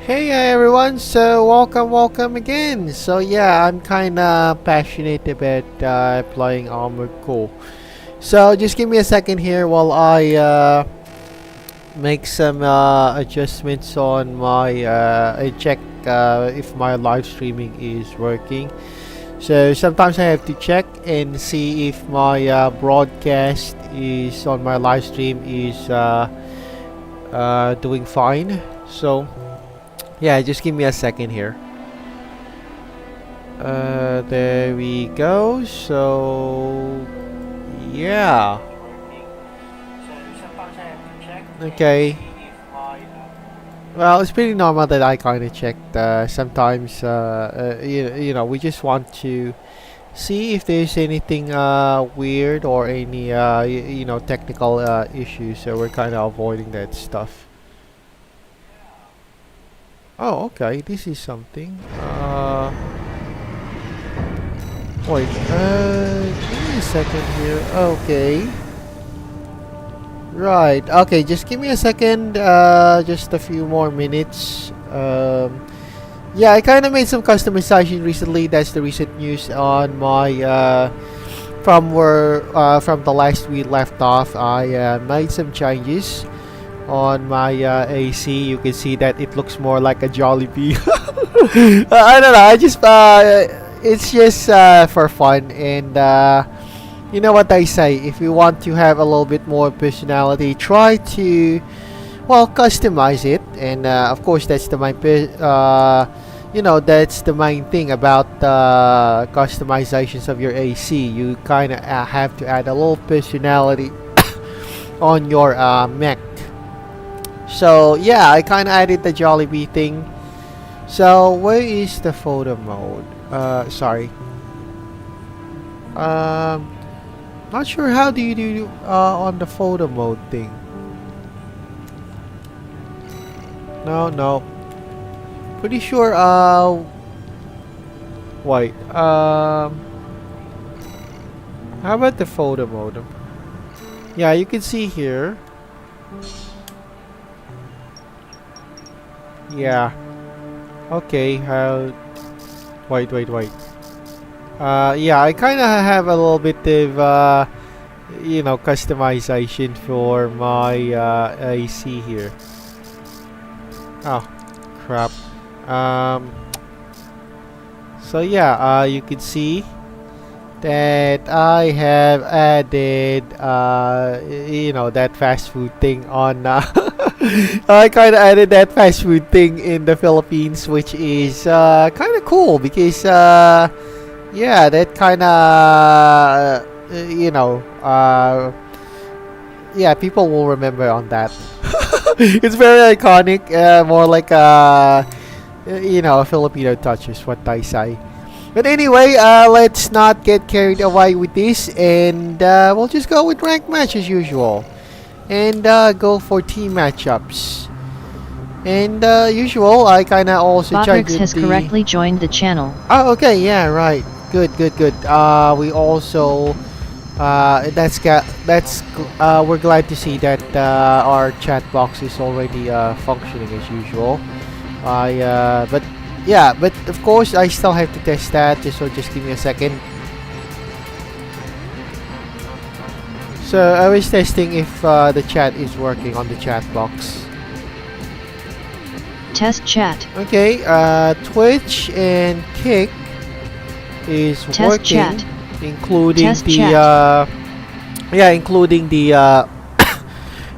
Hey everyone, so welcome again. So yeah, I'm kinda passionate about playing Armored Core. So just give me a second here while I make some adjustments on my I check if my live streaming is working. So sometimes I have to check and see if my broadcast is on my live stream is doing fine. So yeah, just give me a second here. There we go. So, yeah. Okay. Well, it's pretty normal that I kind of checked. Sometimes, we just want to see if there's anything weird or any, technical issues. So we're kind of avoiding that stuff. Oh, okay. This is something. Wait. Give me a second here. Okay. Right. Okay. Just give me a second. Just a few more minutes. Yeah, I kind of made some customization recently. That's the recent news on my from the last we left off. I made some changes on my AC. You can see that it looks more like a Jollibee. I don't know. I just it's just for fun, and you know what I say. If you want to have a little bit more personality, try to customize it, and of course that's the main that's the main thing about customizations of your AC. You kind of have to add a little personality on your mech. So yeah, I kind of added the Jollibee thing. So where is the photo mode? Sorry. Not sure how do you do on the photo mode thing. No. Pretty sure. Wait. How about the photo mode? Yeah, you can see here. Yeah. Okay. Wait. Yeah, I kind of have a little bit of customization for my AC here. Oh, crap. So yeah, you can see that I have added that fast food thing on I kind of added that fast food thing in the Philippines, which is kind of cool because yeah, that kind of yeah, people will remember on that. It's very iconic, more like a Filipino touch is what I say. But anyway, let's not get carried away with this, and we'll just go with ranked match as usual, and go for team matchups. And usual, I kind of also Botrix has correctly joined the channel. Oh, okay, yeah, right. Good. We also we're glad to see that our chat box is already functioning as usual. But of course I still have to test that. Just give me a second. So I was testing if the chat is working on the chat box. Test chat. Okay, Twitch and Kick is Test working, chat. including Test the chat. including the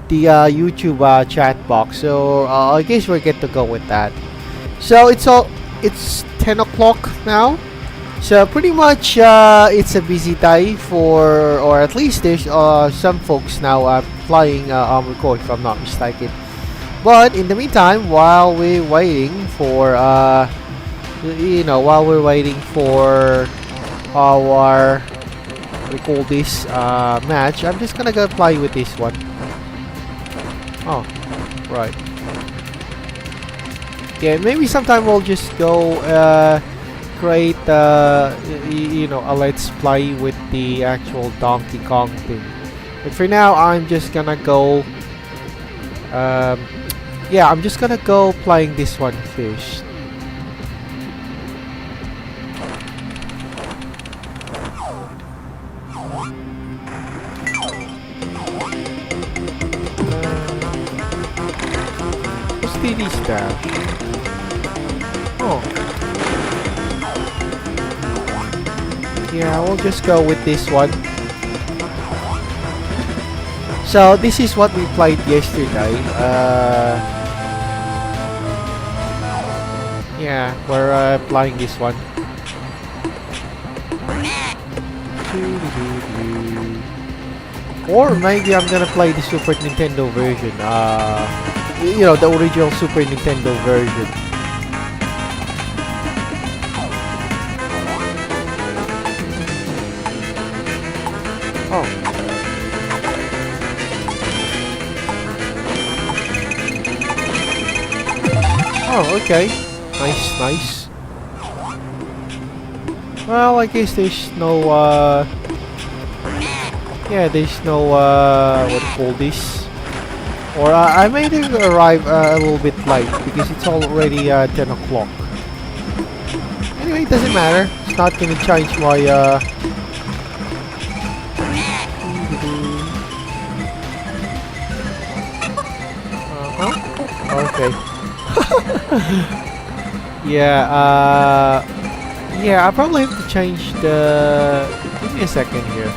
the YouTube chat box. So I guess we're good to go with that. So it's 10 o'clock now. So pretty much it's a busy day for, or at least there's some folks now playing Armored Core, if I'm not mistaken. But in the meantime, while we're waiting for our we call this match, I'm just gonna go play with this one. Oh, right. Yeah, maybe sometime we'll just go create a let's play with the actual Donkey Kong thing. But for now, I'm just gonna go yeah, I'm just gonna go playing this one first. What's TD stash? Oh. Yeah, we'll just go with this one. So this is what we played yesterday. Yeah, we're playing this one. Or maybe I'm gonna play the Super Nintendo version. You know, the original Super Nintendo version. Oh. Oh, okay. Nice, nice. Well, I guess there's no, yeah, there's no, what do you call this? Or, I may have arrived a little bit late because it's already, 10 o'clock. Anyway, it doesn't matter. It's not gonna change my, okay. Yeah, yeah, I probably have to change the... Give me a second here.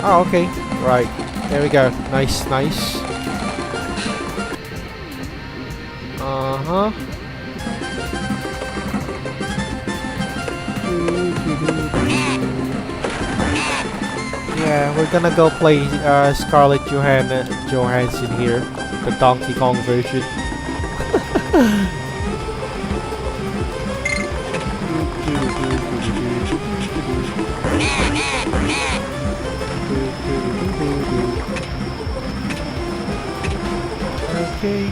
Oh, okay. Right. There we go. Nice, nice. Uh-huh. Yeah, we're gonna go play Scarlett Johansson here, the Donkey Kong version. Okay.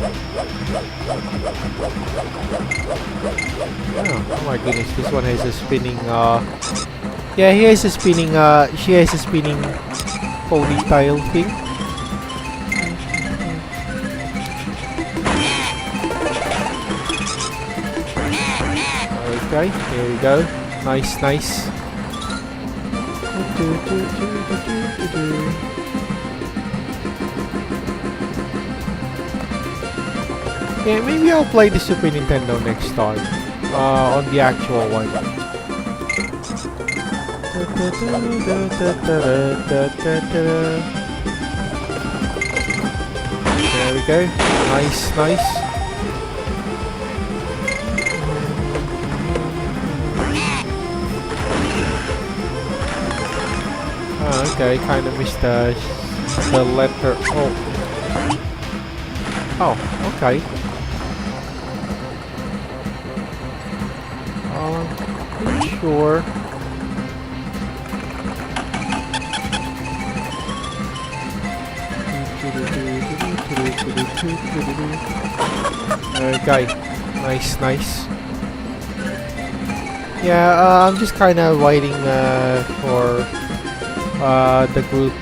Oh my goodness, this one has a spinning yeah, he has a spinning she has a spinning ponytail thing. Okay, here we go. Nice, nice. Yeah, maybe I'll play the Super Nintendo next time. On the actual one. There we go. Nice, nice. Oh, okay, kind of missed the letter. Oh. Oh, okay. Pretty sure. Okay, nice, nice. Yeah, I'm just kind of waiting for the group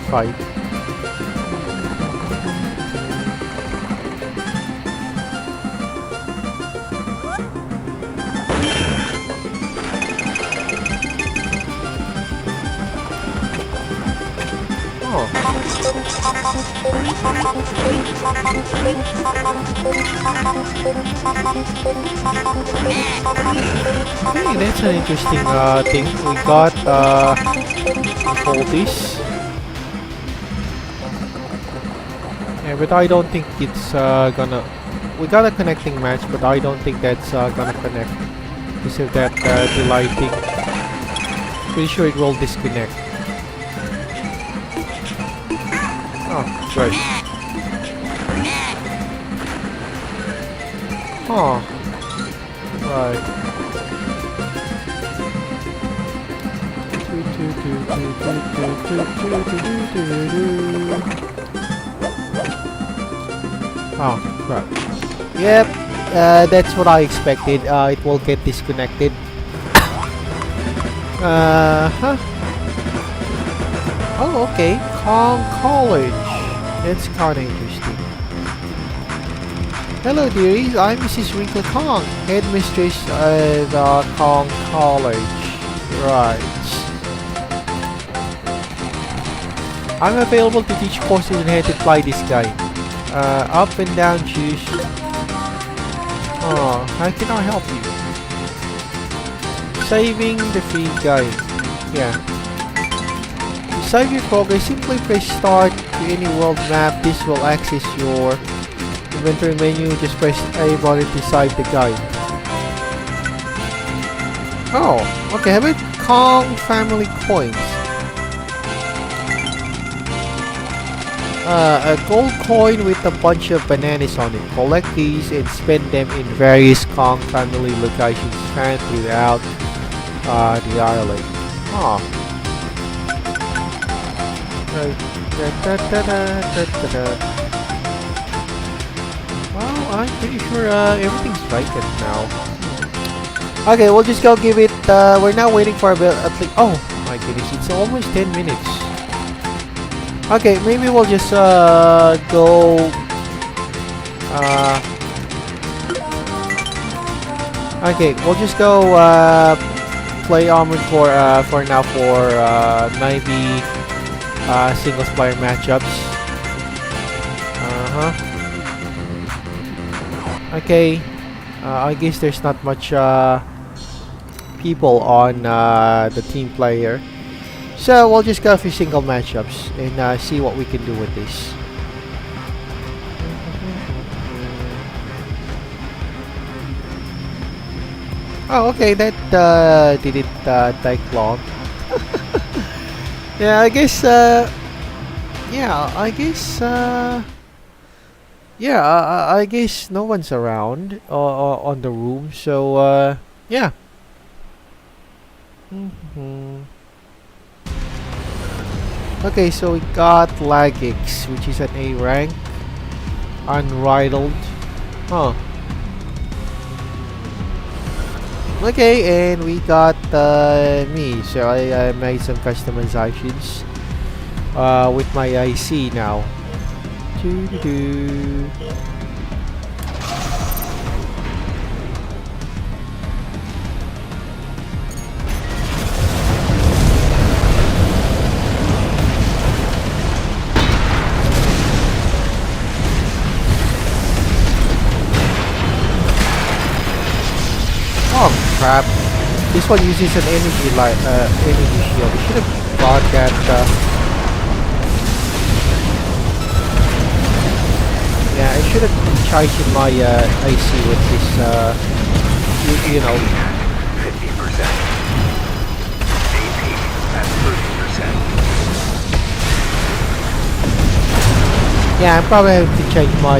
fight. Hey, that's an interesting thing. We got all this. Yeah, but I don't think it's gonna... We got a connecting match, but I don't think that's gonna connect. Because of that delay thing. Pretty sure it will disconnect. Oh, great. Oh. Right. Oh, right. Yep, that's what I expected. It will get disconnected. Huh? Oh, okay. Kong College. That's kind of interesting. Hello, dearies. I'm Mrs. Wrinkle Kong, headmistress of Kong College. Right. I'm available to teach courses on how to fly this guy. Up and down choose. Oh, how can I help you? Saving the free guide. Yeah. To save your progress, simply press start to any world map. This will access your inventory menu. Just press A button to save the guide. Oh, okay. How about Kong family coins? A gold coin with a bunch of bananas on it. Collect these and spend them in various Kong family locations found throughout the island. Oh. Well, I'm pretty sure everything's vacant now. Okay, we'll just go give it. We're now waiting for a bit. Oh my goodness, it's almost 10 minutes. Okay, maybe we'll just go. Okay, we'll just go play Armored for now for maybe singles player matchups. Okay, I guess there's not much people on the team player. So we'll just go for single matchups and see what we can do with this. Oh, okay, that didn't take long. Yeah, I guess. Yeah, I guess. Yeah, I guess no one's around on the room. So yeah. Okay, so we got Lagix, which is an A rank. Unrivaled. Huh. Okay, and we got me. So I made some customizations with my IC now. Doo-doo-doo. Oh crap! This one uses an energy energy shield. I should have bought that. Yeah, I should have charged my AC with this. You know. 50%. AP at 30%. Yeah, I'm probably have to change my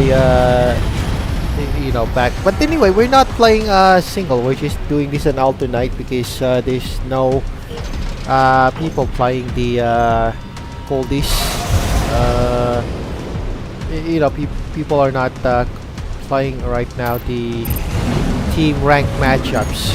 you know, back. But anyway, we're not playing single. We're just doing this on alternate because there's no people playing the call this. You know, people are not playing right now the team rank matchups.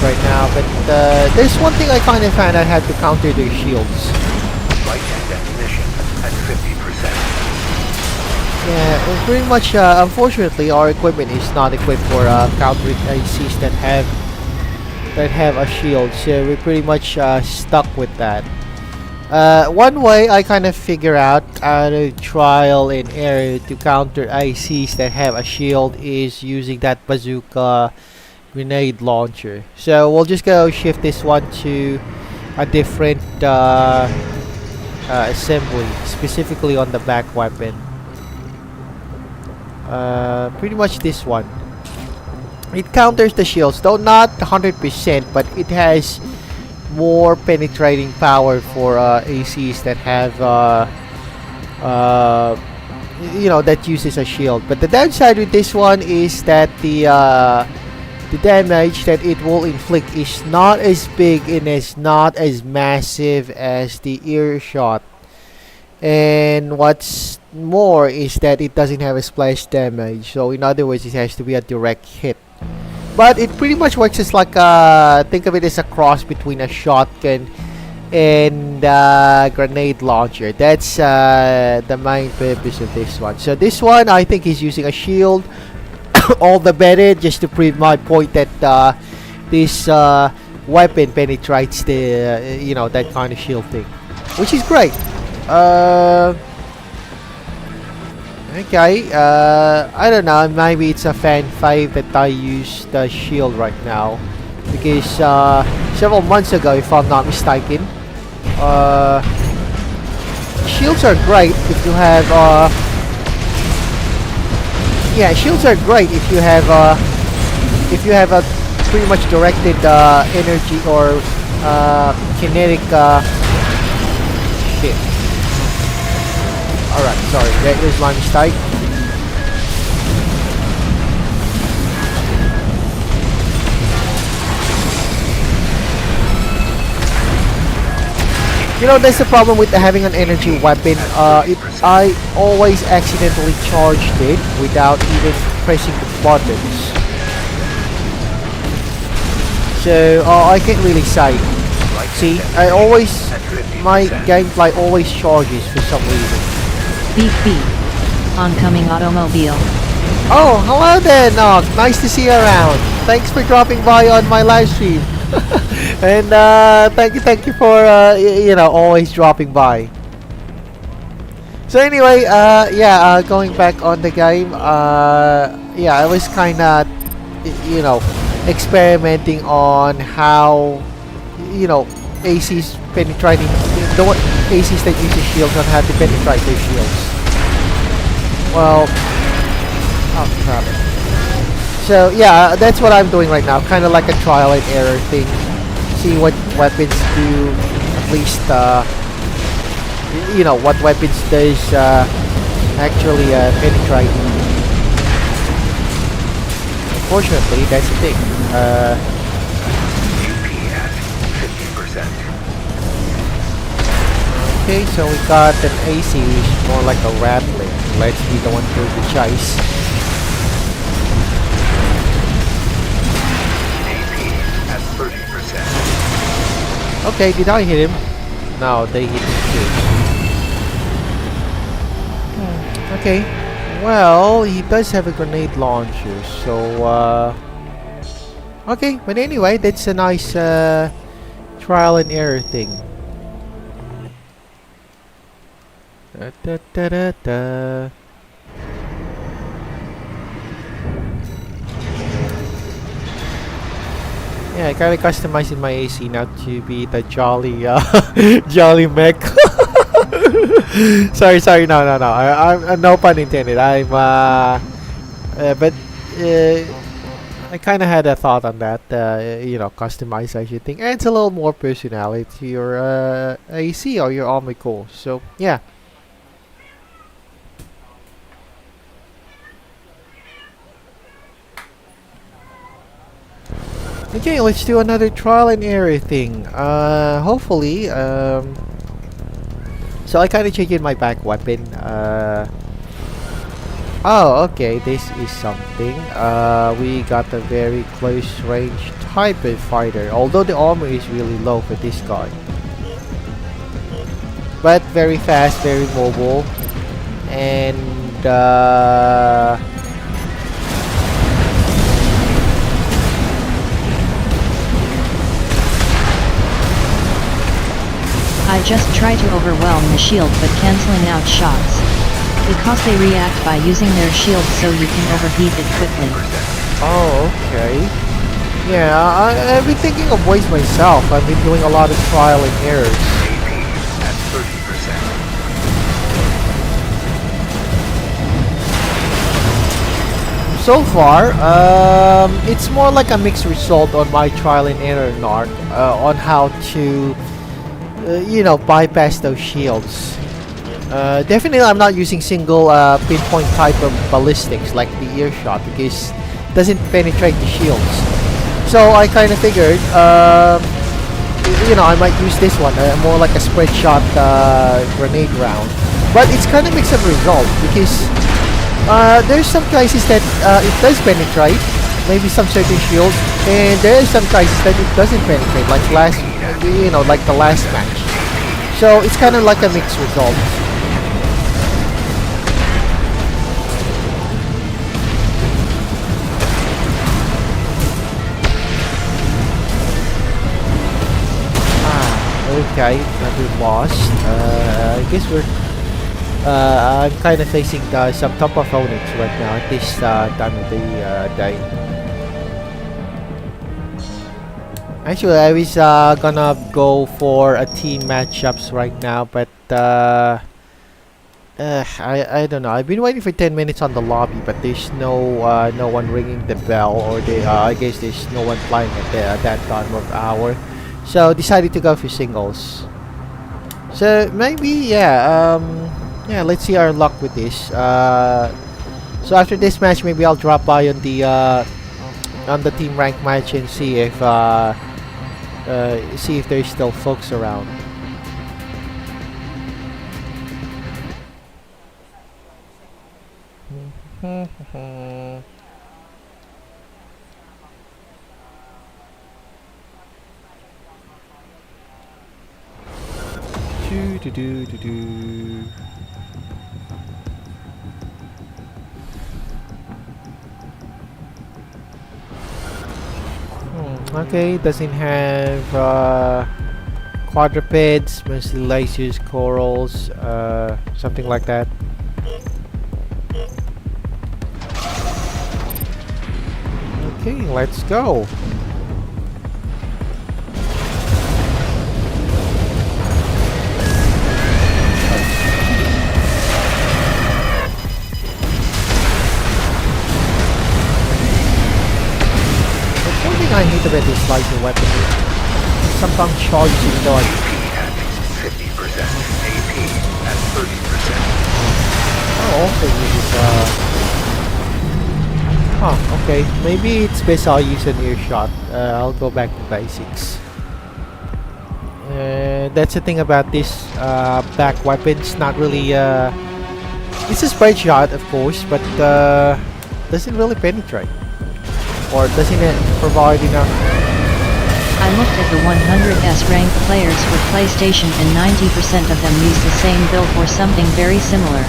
Right now, but there's one thing I kind of found I had to counter their shields. Light and ammunition at 50%. Yeah, well, pretty much. Unfortunately, our equipment is not equipped for countering ACs that have a shield, so we're pretty much stuck with that. One way I kind of figure out trial and error to counter ACs that have a shield is using that bazooka grenade launcher. So we'll just go shift this one to a different assembly, specifically on the back weapon. Pretty much this one. It counters the shields, though not 100%, but it has more penetrating power for ACs that have that uses a shield. But the downside with this one is that the damage that it will inflict is not as big and is not as massive as the earshot. And what's more is that it doesn't have a splash damage. So in other words, it has to be a direct hit. But it pretty much works as like think of it as a cross between a shotgun and grenade launcher. That's the main purpose of this one. So this one, I think, is using a shield. All the better, just to prove my point that this weapon penetrates the that kind of shield thing, which is great. Okay, I don't know, maybe it's a fan fave that I use the shield right now, because several months ago, if I'm not mistaken, shields are great if you have shields are great if you have a pretty much directed energy or kinetic shit. Alright, sorry, that is my mistake. That's the problem with having an energy weapon. I always accidentally charged it without even pressing the buttons. So I can't really say. See, my gameplay always charges for some reason. Beep beep. Oncoming automobile. Oh, hello there, Nog. Nice to see you around. Thanks for dropping by on my live stream. And thank you for always dropping by. So anyway, going back on the game, I was kind of experimenting on how ACs penetrating the ACs that use the shields on how to penetrate their shields. Well, oh crap. So yeah, that's what I'm doing right now, kind of like a trial and error thing. See what weapons do, at least what weapons does actually penetrate. Unfortunately, that's the thing. GP at 50%. Okay, so we got an AC, which is more like a rattling. Let's be the one to the chase. At 30%. Okay, did I hit him? No, they hit him too. Okay, well, he does have a grenade launcher, so okay, but anyway, that's a nice trial and error thing. Da, da, da, da, da. Yeah, I kinda customizing my AC now to be the jolly jolly mech. sorry, no. I'm no pun intended. I'm but I kinda had a thought on that, customization thing. Adds a little more personality to your AC or your armor core. So yeah. Okay, let's do another trial and error thing. Hopefully, so I kind of changed my back weapon. Oh, okay, this is something. We got a very close range type of fighter, although the armor is really low for this guy. But very fast, very mobile, and I just try to overwhelm the shield but cancelling out shots. Because they react by using their shield so you can overheat it quickly. oh, okay. Yeah, I've been thinking of ways myself. I've been doing a lot of trial and errors. AP at 30%. so far, it's more like a mixed result on my trial and error, Narc, on how to, you know, bypass those shields. Definitely, I'm not using single pinpoint type of ballistics like the earshot because it doesn't penetrate the shields. So I kind of figured, you know, I might use this one, more like a spread shot grenade round. But it's kind of mixed up result because there's some cases that it does penetrate, maybe some certain shields, and there are some cases that it doesn't penetrate, like last, you know, like the last match. So it's kind of like a mixed result. Okay, we lost. I guess we're. I'm kind of facing some top opponents right now at this time of the day. Actually, I was gonna go for a team matchups right now, but I don't know. I've been waiting for 10 minutes on the lobby, but there's no one ringing the bell, or I guess there's no one flying at that time of hour. So decided to go for singles. So maybe yeah, let's see our luck with this. So after this match, maybe I'll drop by on the team rank match and see if there's still folks around. Okay, doesn't have quadrupeds, mostly lasers, corals, something like that. Okay, let's go. I hate about this laser weapon. Sometimes charges even though at 50%, AP at 30%. also uses okay. Maybe it's best I'll use an earshot. I'll go back to basics. That's the thing about this back weapon. It's not really it's a spread shot, of course, but doesn't really penetrate. Or doesn't it provide enough? I looked at the 100S ranked players for PlayStation and 90% of them use the same build or something very similar.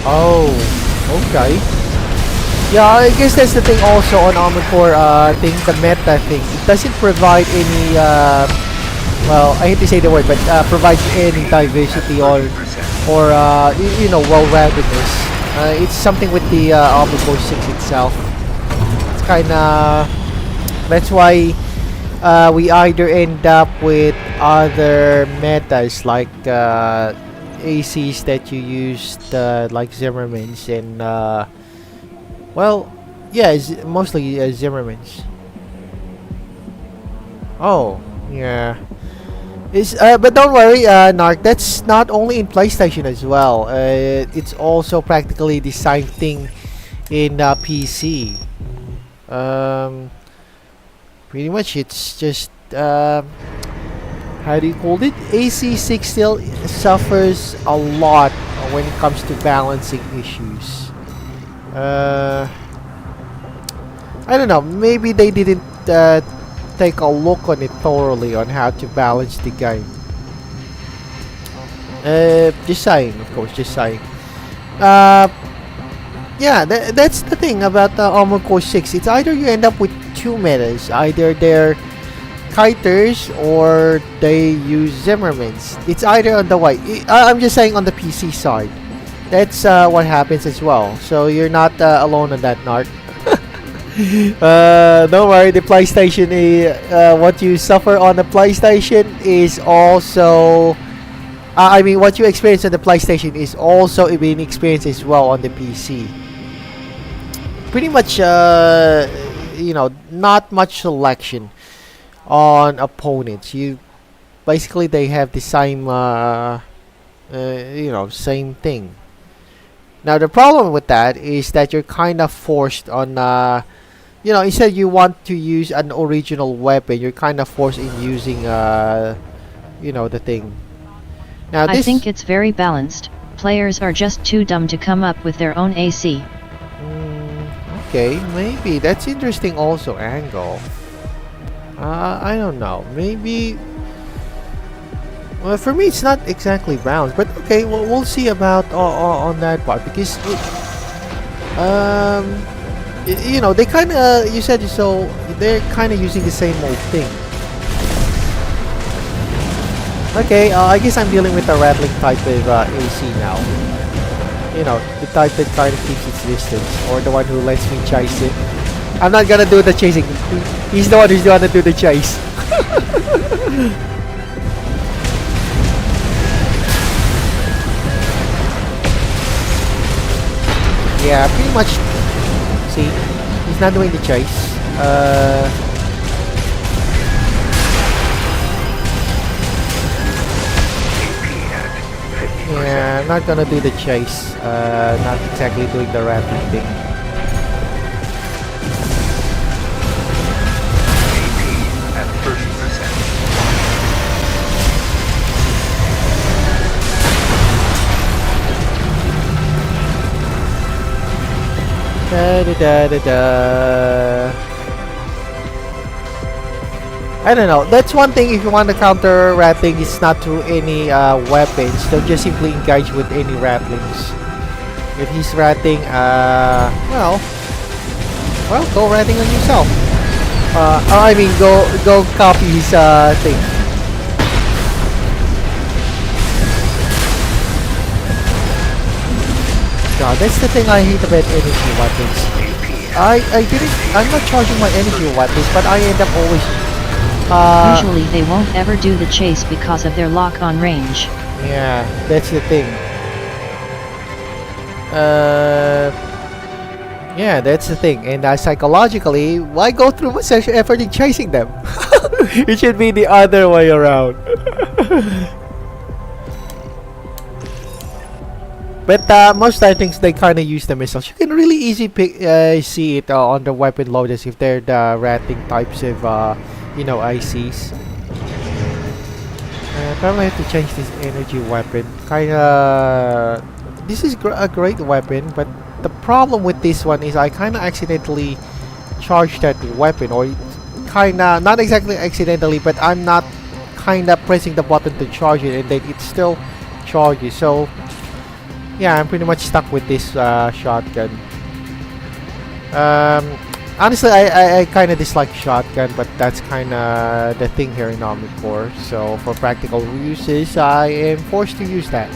Oh, okay. Yeah, I guess that's the thing also on Armored Core thing, the meta thing. It doesn't provide any, well, I hate to say the word, but provides any diversity or you know, well-roundedness. It's something with the Armored Core 6 itself. Kinda, that's why we either end up with other metas like ACs that you used like Zimmermans and well, yeah, mostly Zimmermans. Oh, yeah. But don't worry, Narc, that's not only in PlayStation as well. It's also practically the same thing in PC. Pretty much it's just how do you call it? AC6 still suffers a lot when it comes to balancing issues. I don't know, maybe they didn't take a look on it thoroughly on how to balance the game. Just saying, of course, just saying. Yeah, that's the thing about Armored Core 6. It's either you end up with two metas. Either they're kiters or they use Zimmermans. It's either on the way. I'm just saying on the PC side. That's what happens as well. So you're not alone on that, Narc. Don't worry, the PlayStation, what you suffer on the PlayStation is also... I mean, what you experience on the PlayStation is also being experienced as well on the PC. pretty much you know, not much selection on opponents. You basically they have the same you know, same thing. Now the problem with that is that you're kind of forced on you know, instead you want to use an original weapon, you're kind of forced in using you know, the thing. Now I think it's very balanced. Players are just too dumb to come up with their own AC. Okay, maybe that's interesting also angle. I don't know, maybe. Well, for me it's not exactly balanced, but okay, well, we'll see about on that part, because you know, they kind of, you said so, they're kind of using the same old thing. Okay, I guess I'm dealing with a rattling type of AC now. You know, the type that kind of keeps its distance, or the one who lets me chase it. I'm not gonna do the chasing. He's the one who's gonna do the chase. Yeah, pretty much. See, he's not doing the chase. Yeah, I'm not gonna do the chase. Not exactly doing the rattling thing. AP at 30%. Da da da da da. I don't know. That's one thing. If you want to counter rattling, it's not through any weapons. Don't just simply engage with any rattlings. If he's ratting, well, go ratting on yourself. I mean, go copy his thing. God, that's the thing I hate about energy weapons. I'm not charging my energy weapons, but I end up always. Usually they won't ever do the chase because of their lock-on range. Yeah, that's the thing. Yeah, that's the thing. And psychologically, why go through much effort in chasing them? It should be the other way around. But most I think they kind of use the missiles. You can really easily see it on the weapon loaders if they're the ratting types of you know, ICs. Probably have to change this energy weapon. Kinda, this is a great weapon, but the problem with this one is I kinda accidentally charged that weapon, or kinda, not exactly accidentally, but I'm not kinda pressing the button to charge it, and then it still charges. So yeah, I'm pretty much stuck with this shotgun. Honestly, I kind of dislike shotgun, but that's kind of the thing here in Armored Core. So for practical uses, I am forced to use that.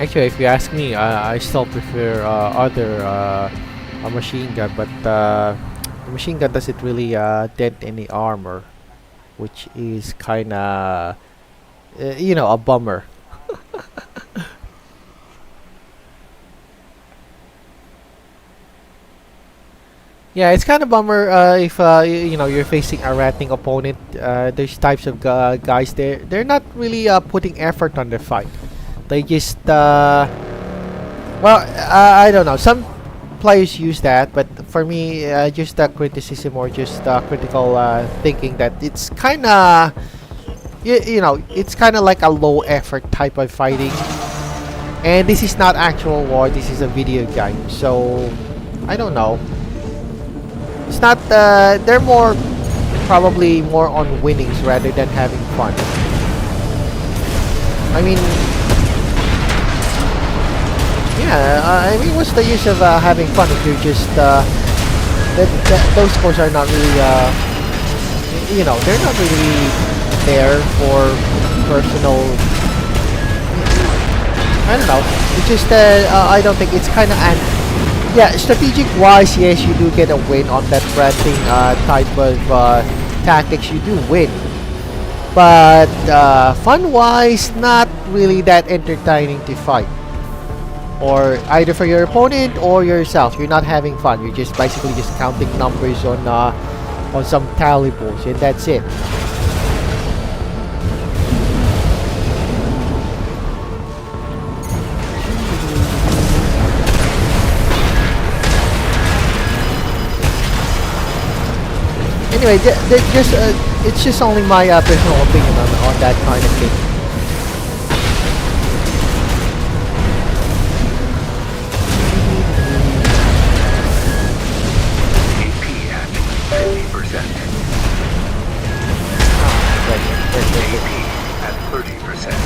Actually, if you ask me, I still prefer other a machine gun, but the machine gun doesn't really dent any armor, which is kind of you know, a bummer. Yeah, it's kind of bummer if you know, you're facing a ratting opponent. There's types of guys there. They're not really putting effort on the fight. They just well, I don't know. Some players use that, but for me, just criticism or just critical thinking that it's kind of you know, it's kind of like a low effort type of fighting. And this is not actual war. This is a video game, so I don't know. It's not, they're more, probably more on winnings rather than having fun. I mean, yeah, I mean, what's the use of having fun if you're just, those scores are not really, you know, they're not really there for personal, I don't know, it's just, I don't think it's kind of yeah, strategic wise, yes, you do get a win on that ratting type of tactics. You do win, but fun-wise, not really that entertaining to fight. Or either for your opponent or yourself, you're not having fun. You're just basically just counting numbers on some tally balls, and that's it. Anyway, it's just only my personal opinion on that kind of thing. AP at 50%. AP at 30%.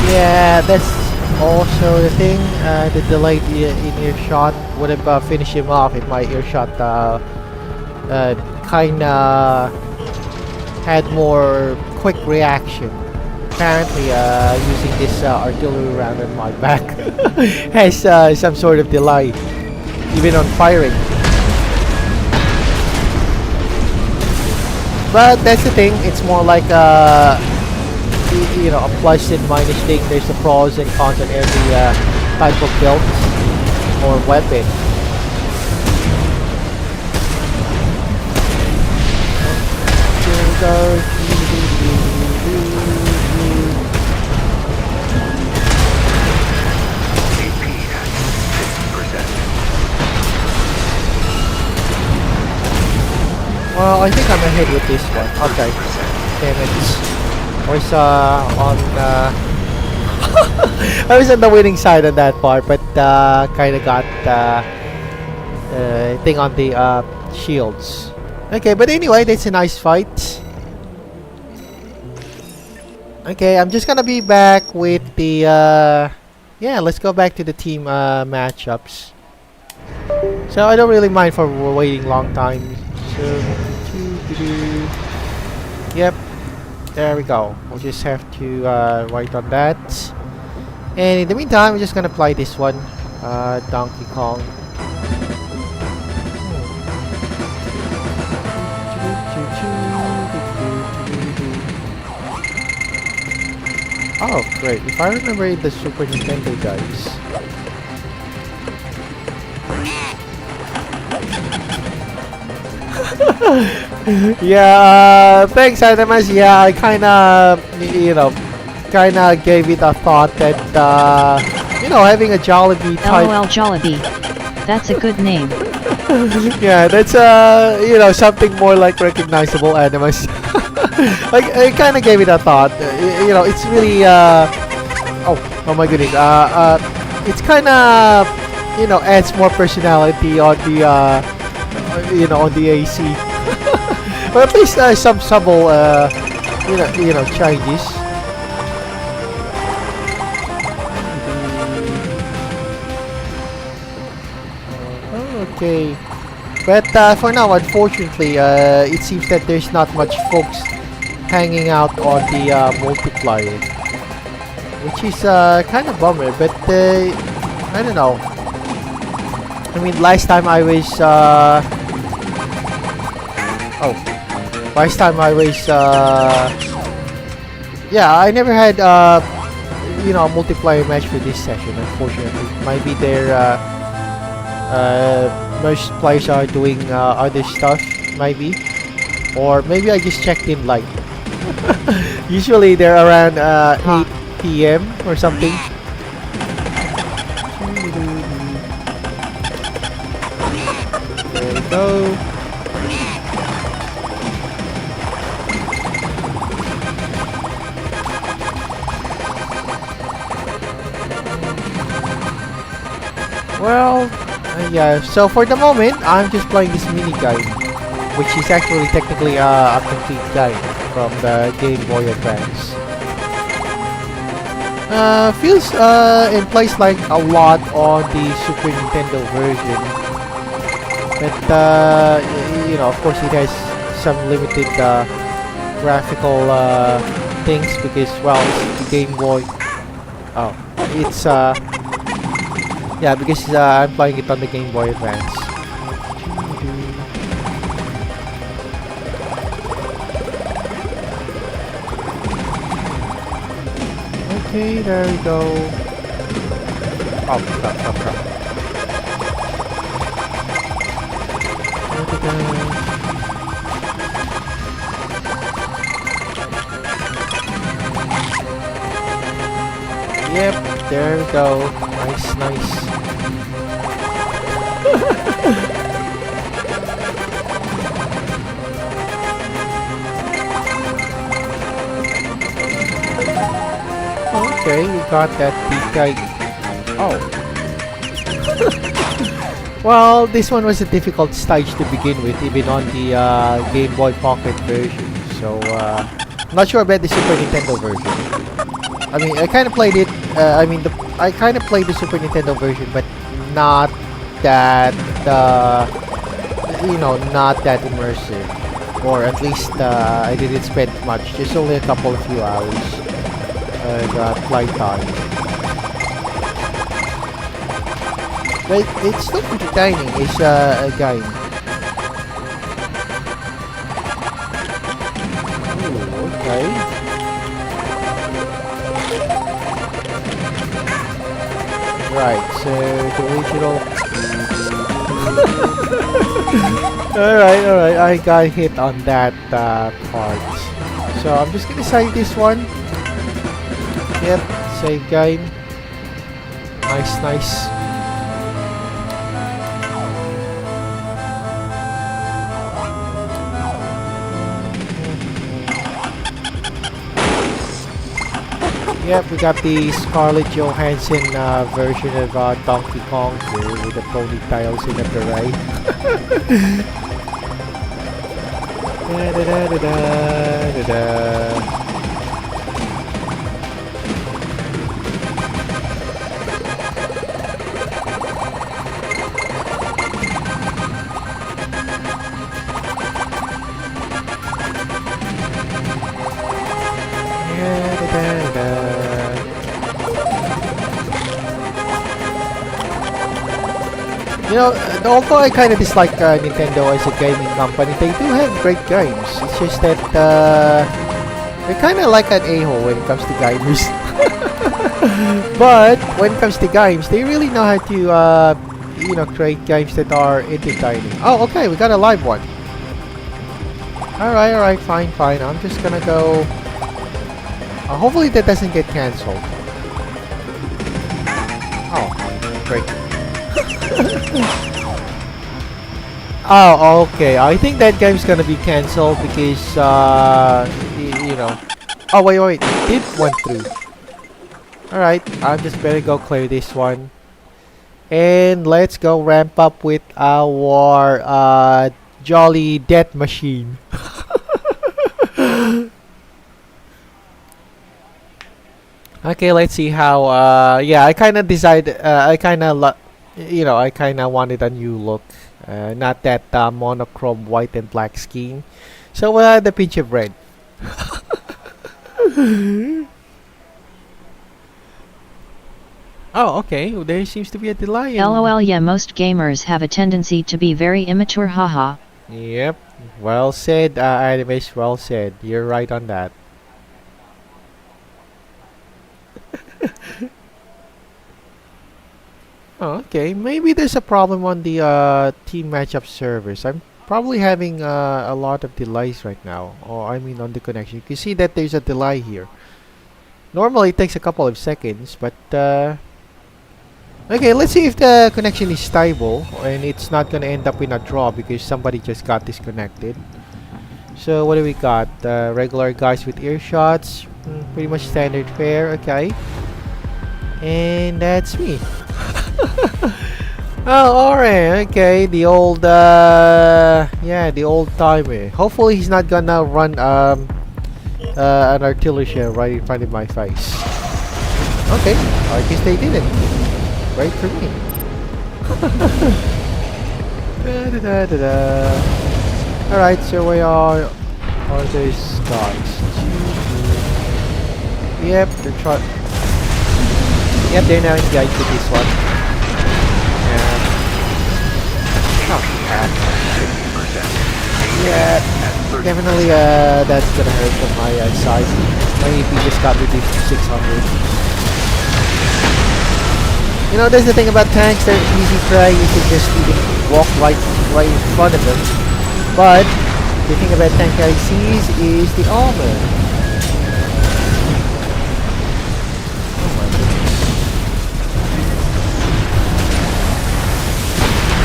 Yeah, that's also the thing. The delay in earshot would have finished him off if my earshot kinda had more quick reaction. Apparently, using this artillery round on my back has some sort of delay, even on firing. But that's the thing. It's more like you know, a plus and minus thing. There's the pros and cons on every type of build or weapon. AP at 50%. Well, I think I'm ahead with this one. Okay. Damn it. I was on I was on the winning side on that part, but kind of got thing on the shields. Okay, but anyway, that's a nice fight. Okay, I'm just gonna be back with the yeah, let's go back to the team matchups. So I don't really mind for waiting long time. So yep. There we go. We'll just have to write on that. And in the meantime, we're just gonna play this one, Donkey Kong. Oh, great. If I remember the Super Nintendo guys. Yeah, thanks Animas. Yeah, I kinda, you know, kinda gave it a thought that, you know, having a Jollibee type... LOL Jollibee. That's a good name. Yeah, that's, you know, something more like recognizable Animas. I kinda gave it a thought. You know, it's really, oh my goodness. It's kinda, you know, adds more personality on the, you know, on the AC. Or at least some subtle, you know, changes. Okay, but for now, unfortunately, it seems that there's not much folks hanging out on the multiplier, which is kind of bummer. But I don't know. I mean, last time I was yeah, I never had you know, a multiplayer match for this session, unfortunately. Maybe they're most players are doing other stuff, maybe, or maybe I just checked in late. Usually they're around 8 p.m. or something. There we go. Well, yeah, so for the moment, I'm just playing this mini guide, which is actually technically a complete guide from the Game Boy Advance. Feels and plays like a lot on the Super Nintendo version, but you know, of course, it has some limited graphical things because, well, it's the Game Boy. Oh, it's yeah, because I'm playing it on the Game Boy Advance. Okay, there we go. Oh, crap. Yep, there we go. Nice. Okay, we got that big guy. Oh. Well, this one was a difficult stage to begin with, even on the Game Boy Pocket version. So, I'm not sure about the Super Nintendo version. I mean, I kind of played it. I kind of played the Super Nintendo version, but not that, not that immersive. Or at least, I didn't spend much. Just only a few hours. Playtime. But it's still entertaining. It's a game. Ooh, okay. Right, so the original. Alright, I got hit on that part. So I'm just gonna save this one. Yep, save game. Nice. Yep, we got the Scarlett Johansson version of Donkey Kong here with the ponytails in a beret. You know, although I kind of dislike Nintendo as a gaming company, they do have great games. It's just that they're kind of like an a-hole when it comes to gamers. But when it comes to games, they really know how to, create games that are entertaining. Oh, okay, we got a live one. Alright, fine. I'm just gonna go. Hopefully that doesn't get cancelled. Oh, great. Oh, okay. I think that game's gonna be cancelled because, Oh, wait. It did went through. Alright, I'm just better go clear this one. And let's go ramp up with our, jolly death machine. Okay, let's see how, yeah, I kind of decided, I kind of wanted a new look. Not that monochrome white and black scheme. So we'll add a pinch of red. Oh, okay. Well, there seems to be a delay. LOL, yeah, most gamers have a tendency to be very immature, haha. Yep. Well said, Animesh, well said. You're right on that. Oh, okay, maybe there's a problem on the team matchup servers. I'm probably having a lot of delays right now. Or I mean on the connection. You can see that there's a delay here. Normally it takes a couple of seconds, but okay, let's see if the connection is stable and it's not gonna end up in a draw because somebody just got disconnected. So what do we got? Regular guys with earshots, pretty much standard fare. Okay, and that's me. Oh, alright, okay, the old, yeah, the old timer. Hopefully he's not gonna run, an artillery shell right in front of my face. Okay, I guess they didn't. Great for me. Alright, so we are Are those guys? Yep, they're trying. Yep, they're now engaged with this one. And not bad. 50%. Yeah, definitely that's gonna hurt on my side. My AP just got reduced to 600. You know, there's the thing about tanks, they're easy prey, you can just even walk right in front of them. But the thing about tank ICs is the armor.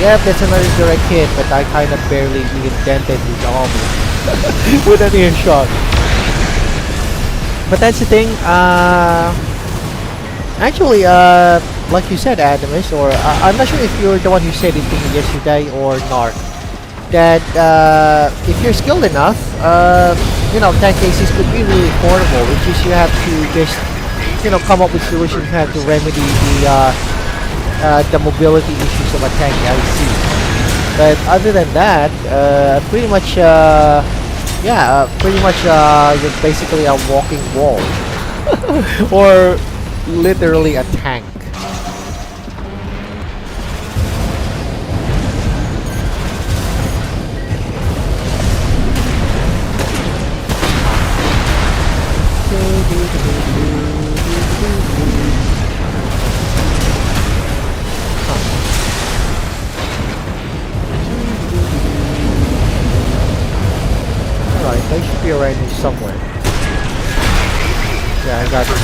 Yep, that's another direct hit, but I kind of barely dented his armor with an earshot. But that's the thing, actually, like you said, Adamus, or I'm not sure if you're the one who said it to me yesterday or Narc, that if you're skilled enough, you know, tank cases could be really affordable. It's just you have to just, you know, come up with solutions how to remedy the mobility issues of a tank IC. But other than that, pretty much, yeah, pretty much you're basically a walking wall. Or literally a tank. Alright, they should be around here somewhere. Yeah, I got it.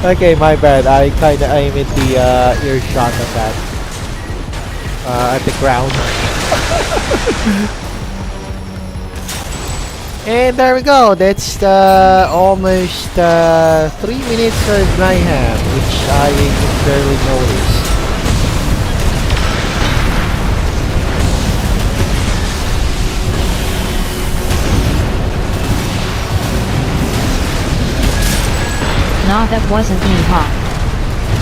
Okay, my bad. I kinda aim at the earshot of that. At the ground. And there we go. That's almost 3 minutes of mayhem, which I barely noticed. Nah, that wasn't me, huh?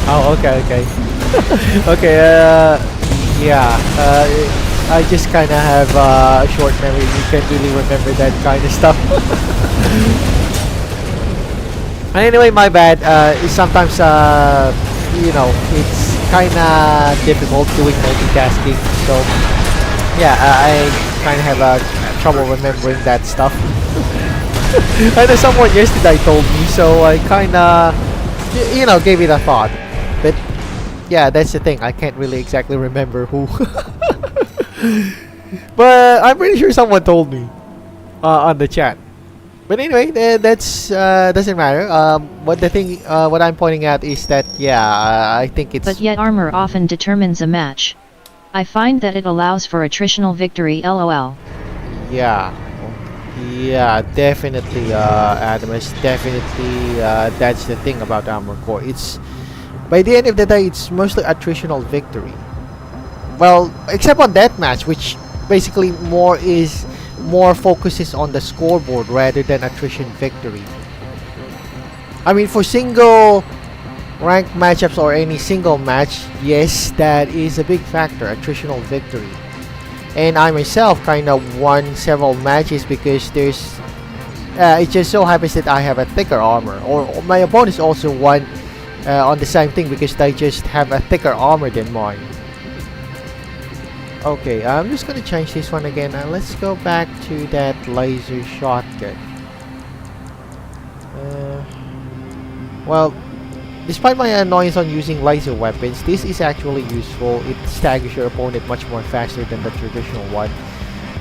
Oh, okay. Okay, yeah, I just kind of have a short memory. You can't really remember that kind of stuff. And anyway, my bad. Sometimes, you know, it's kind of difficult doing multitasking. So, yeah, I kind of have trouble remembering that stuff. I know someone yesterday told me, so I kinda, you know, gave it a thought. But yeah, that's the thing. I can't really exactly remember who. But I'm pretty sure someone told me on the chat. But anyway, that's doesn't matter. What I'm pointing out is that I think it's. But yet armor often determines a match. I find that it allows for attritional victory. LOL. Yeah, definitely, Adamus. Definitely, that's the thing about Armor Core. It's by the end of the day, it's mostly attritional victory. Well, except on deathmatch, which basically more focuses on the scoreboard rather than attrition victory. I mean, for single ranked matchups or any single match, yes, that is a big factor, attritional victory. And I myself kind of won several matches because there's it just so happens that I have a thicker armor, or my opponents also won on the same thing because they just have a thicker armor than mine. Okay, I'm just gonna change this one again, and let's go back to that laser shotgun. Well, despite my annoyance on using laser weapons, this is actually useful. It staggers your opponent much more faster than the traditional one.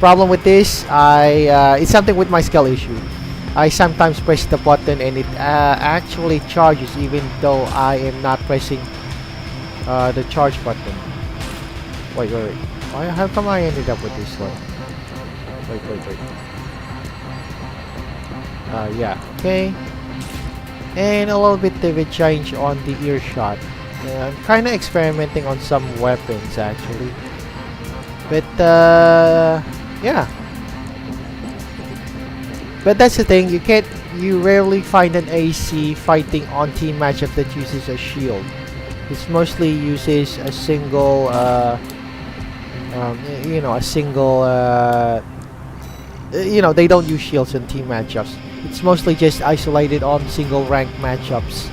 Problem with this, it's something with my skill issue. I sometimes press the button and it actually charges even though I am not pressing the charge button. Wait. How come I ended up with this one? Wait. Yeah, okay. And a little bit of a change on the earshot. I'm kind of experimenting on some weapons actually. But yeah. But that's the thing, you rarely find an AC fighting on team matchup that uses a shield. It mostly uses a single, you know, a single you know, they don't use shields in team matchups. It's mostly just isolated on single rank matchups.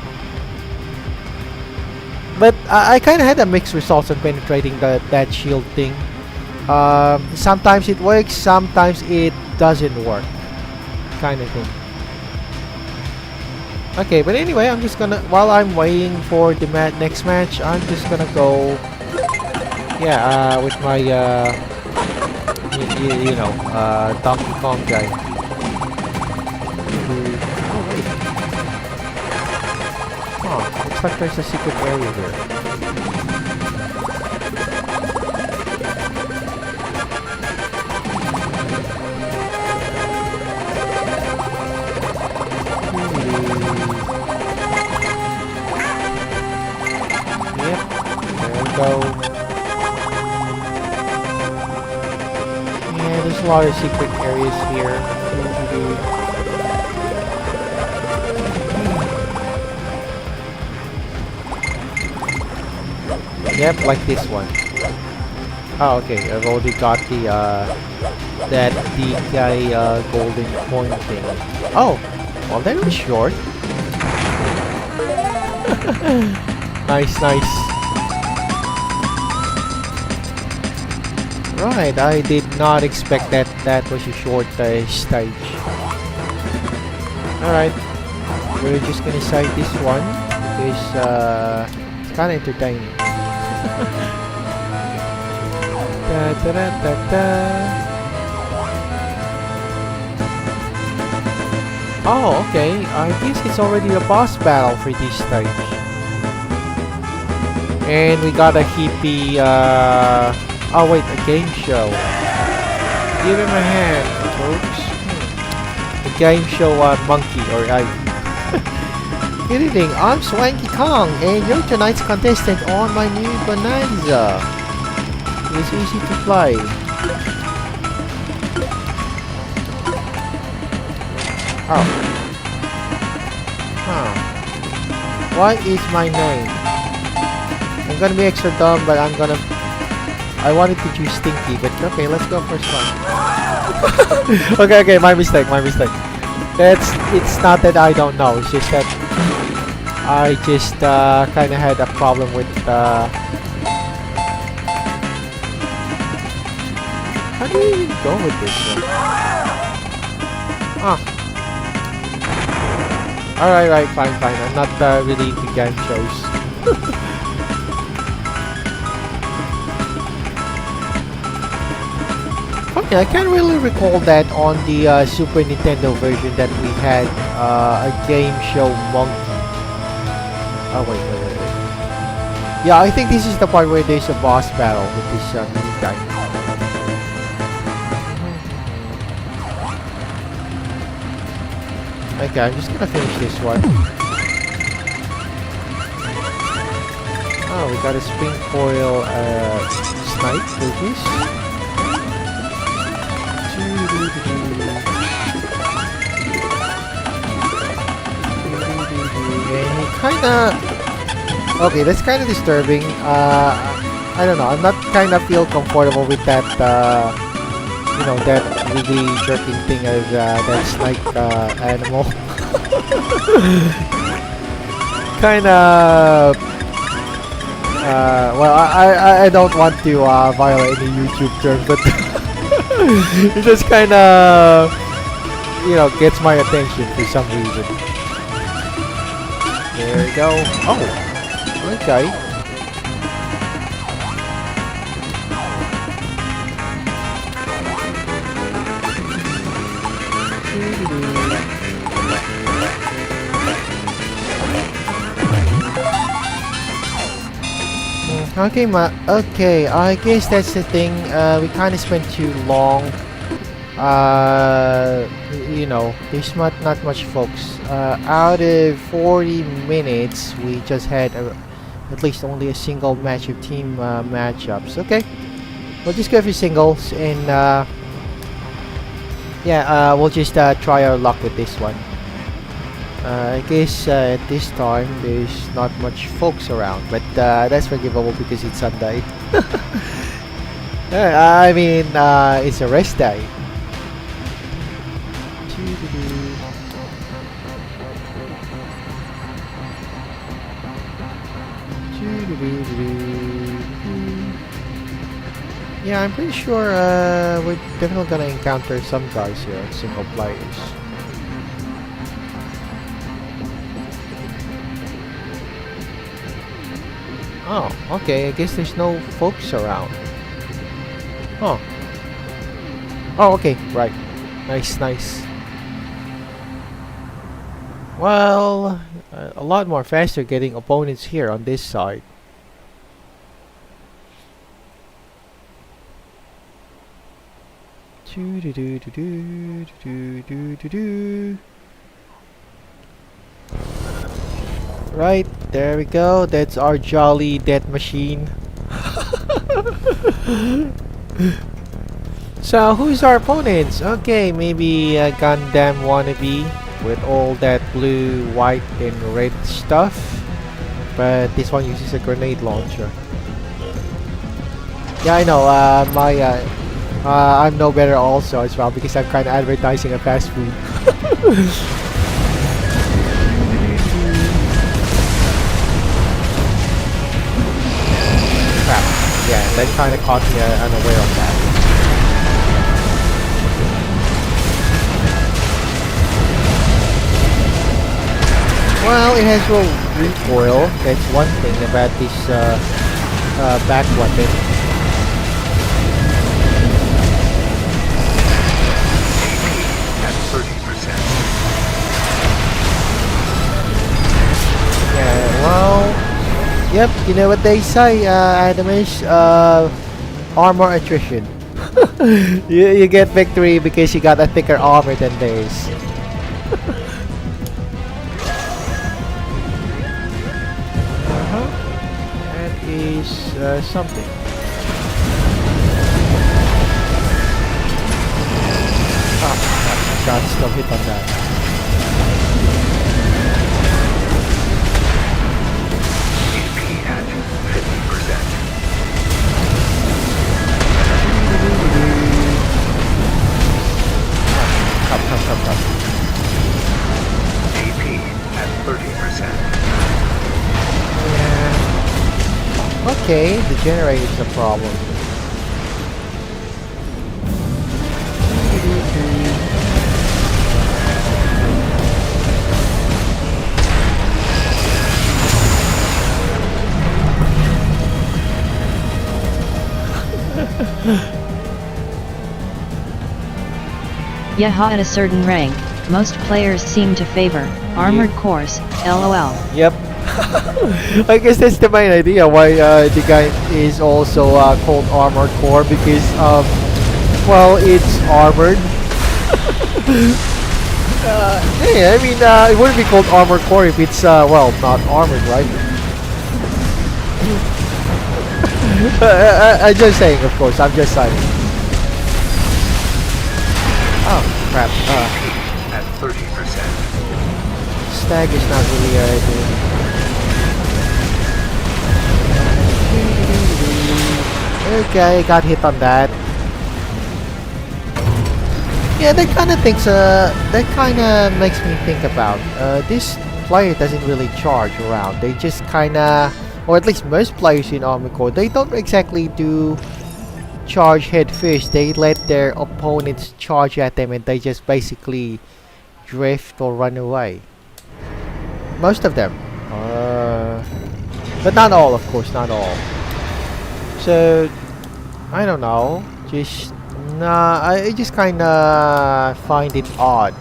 But I kind of had a mixed results on penetrating that shield thing. Sometimes it works, sometimes it doesn't work, kind of thing. Okay, but anyway, I'm just gonna, while I'm waiting for the next match, I'm just gonna go, yeah, with my, you know, Donkey Kong guy. Oh, looks like there's a secret area here. Go. Yeah, there's a lot of secret areas here. Yep, like this one. Oh, okay. I've already got the that big guy golden coin thing. Oh, well, that was short. Nice, nice. Right, I did not expect that that was a short stage. Alright, we're just gonna side this one because it's kind of entertaining. Da, da, da, da, da. Oh, okay, I guess it's already a boss battle for this stage. And we got a hippie, oh wait, a game show. Give him a hand, folks. A game show monkey, or Good evening, I'm Swanky Kong, and you're tonight's contestant on my new Bonanza. It's easy to play. Oh. Huh. What is my name? I'm gonna be extra dumb, but I wanted to choose Stinky, but okay, let's go first one. okay, my mistake. It's not that I don't know, it's just that I just kind of had a problem with how do you even go with this one? Ah. Alright, fine. I'm not really into game shows. Okay, I can't really recall that on the Super Nintendo version that we had a game show monkey. Oh wait. Yeah, I think this is the part where there's a boss battle with this new guy. Okay, I'm just gonna finish this one. Oh, we got a spring coil snipe with this. And he kinda... Okay, that's kinda disturbing. I don't know, I'm not kinda feel comfortable with that, you know, that really jerking thing as that snake animal. Kinda... well, I don't want to violate any YouTube terms, but it just kinda, you know, gets my attention for some reason. There we go. Oh, okay. Okay, I guess that's the thing. We kind of spent too long. You know, there's not much folks. Out of 40 minutes, we just had at least only a single match of team matchups. Okay, we'll just go for singles, and yeah, we'll just try our luck with this one. I guess at this time there's not much folks around, but that's forgivable because it's Sunday. I mean, it's a rest day. Yeah, I'm pretty sure we're definitely gonna encounter some guys here, single players. Oh, okay, I guess there's no folks around. Oh. Oh, okay, right. Nice, nice. Well, a lot more faster getting opponents here on this side. Right, there we go. That's our jolly death machine. So, who's our opponents? Okay, maybe a Gundam wannabe with all that blue, white, and red stuff. But this one uses a grenade launcher. Yeah, I know. I'm no better also as well because I'm kind of advertising a fast food. Crap. Yeah, that kind of caught me unaware of that. Well, it has low recoil. That's one thing about this back weapon. At 30%. Yeah, well, yep, you know what they say, Adamish, armor attrition. you get victory because you got a thicker armor than theirs. That is something. Oh, got still hit on that. HP at 50%. Come. AP at 30%. Yeah. Okay, the generator is a problem. Yaha at a certain rank, most players seem to favor armored cores, lol. Yep. I guess that's the main idea why the guy is also called Armored Core because well, it's armored. Hey, I mean, it wouldn't be called Armored Core if it's well, not armored, right? I'm just saying, of course. I'm just saying. Oh crap! At 30%. Stag is not really okay, got hit on that. Yeah, that kind of thinks. That kind of makes me think about. This player doesn't really charge around. They just kind of, or at least most players in Armored Core, they don't exactly do charge head first. They let their opponents charge at them, and they just basically drift or run away. Most of them, but not all, of course, not all. So I don't know. Just I just kind of find it odd.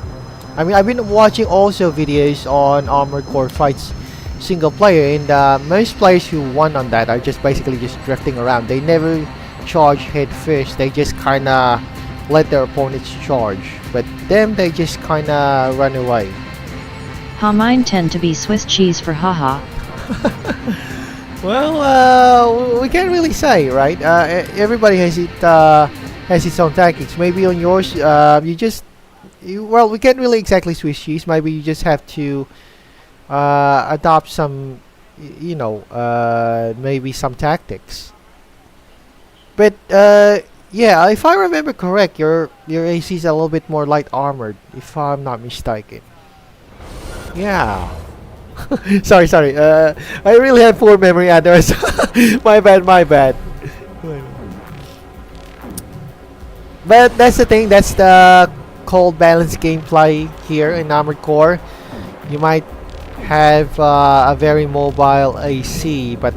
I mean, I've been watching also videos on Armored Core fights single player, and most players who won on that are just basically just drifting around. They never charge head first. They just kind of let their opponents charge, but them they just kind of run away. Mine tend to be Swiss cheese for haha. Well, we can't really say, right? Everybody has its own tactics. Maybe on yours, well, we can't really exactly Swiss cheese. Maybe you just have to adopt some, maybe some tactics. But yeah, if I remember correct, your AC is a little bit more light armored, if I'm not mistaken. Yeah. Sorry. I really have poor memory, others. My bad. But that's the thing. That's the cold balance gameplay here in Armored Core. You might have a very mobile AC, but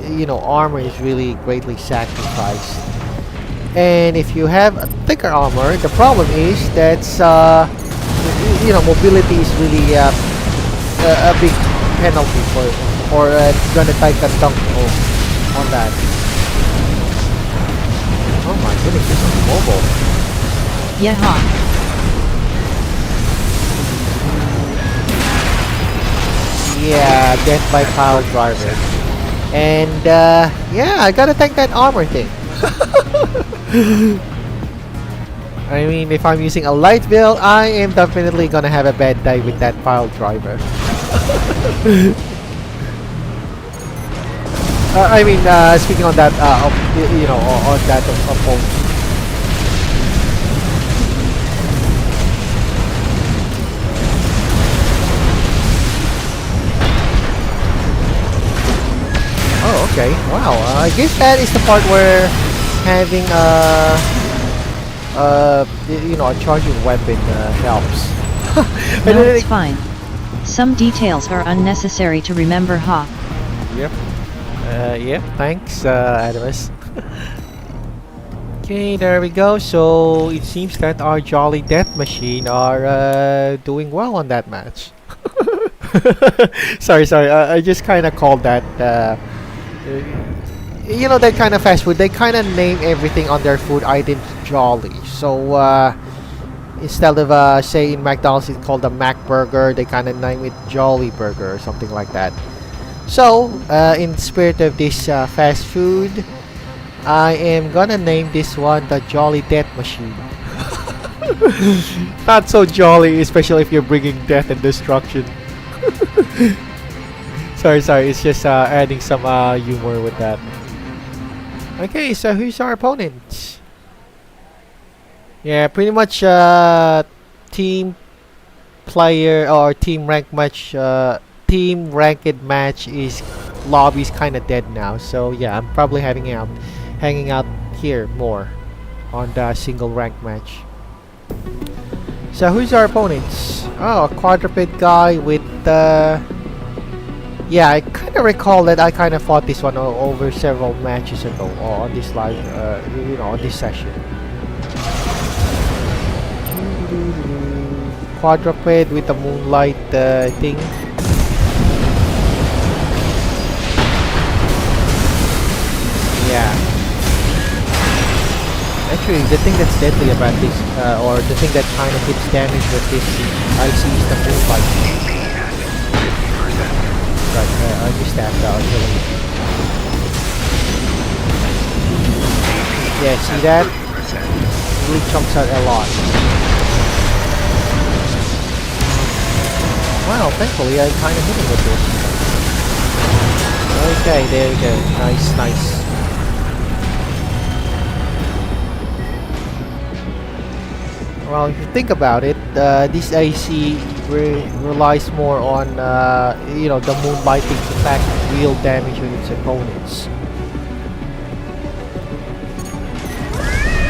you know, armor is really greatly sacrificed. And if you have a thicker armor, the problem is that you know, mobility is really a big penalty for gonna take a dunk on that. Oh my goodness, this is mobile. Yeehaw. Yeah, death by power driver. And yeah, I gotta take that armor thing. I mean, if I'm using a light build, I am definitely gonna have a bad day with that pile driver. I mean, speaking on that, you know, on that opponent. Oh, okay. Wow. I guess that is the part where having you know, a charging weapon helps. No, it's fine. Some details are unnecessary to remember, ha. Yep. Yep. Thanks, Adamus. Okay, there we go. So it seems that our Jolly Death Machine are doing well on that match. sorry. I just kind of called that. You know, that kind of fast food. They kind of name everything on their food item Jolly. So instead of say in McDonald's it's called a Mac Burger, they kind of name it Jolly Burger or something like that. So in spirit of this fast food, I am gonna name this one the Jolly Death Machine. Not so jolly, especially if you're bringing death and destruction. Sorry, it's just adding some humor with that. Okay, so who's our opponent? Yeah, pretty much team player or team ranked match. Team ranked match is lobby's kind of dead now. So yeah, I'm probably hanging out here more on the single ranked match. So who's our opponents? Oh, a quadruped guy with yeah, I kind of recall that I kind of fought this one over several matches ago on this live, you know, on this session. Quadruped with the moonlight thing. Yeah. Actually, the thing that's deadly about this, or the thing that kind of hits damage with this IC is the moonlight. Right, I missed that artillery. Yeah, see that? It really chunks out a lot. Wow, thankfully I'm kind of hitting with this. Okay, there we go. Nice. Well, if you think about it, this AC relies more on you know, the moonlighting to pack real damage on its opponents.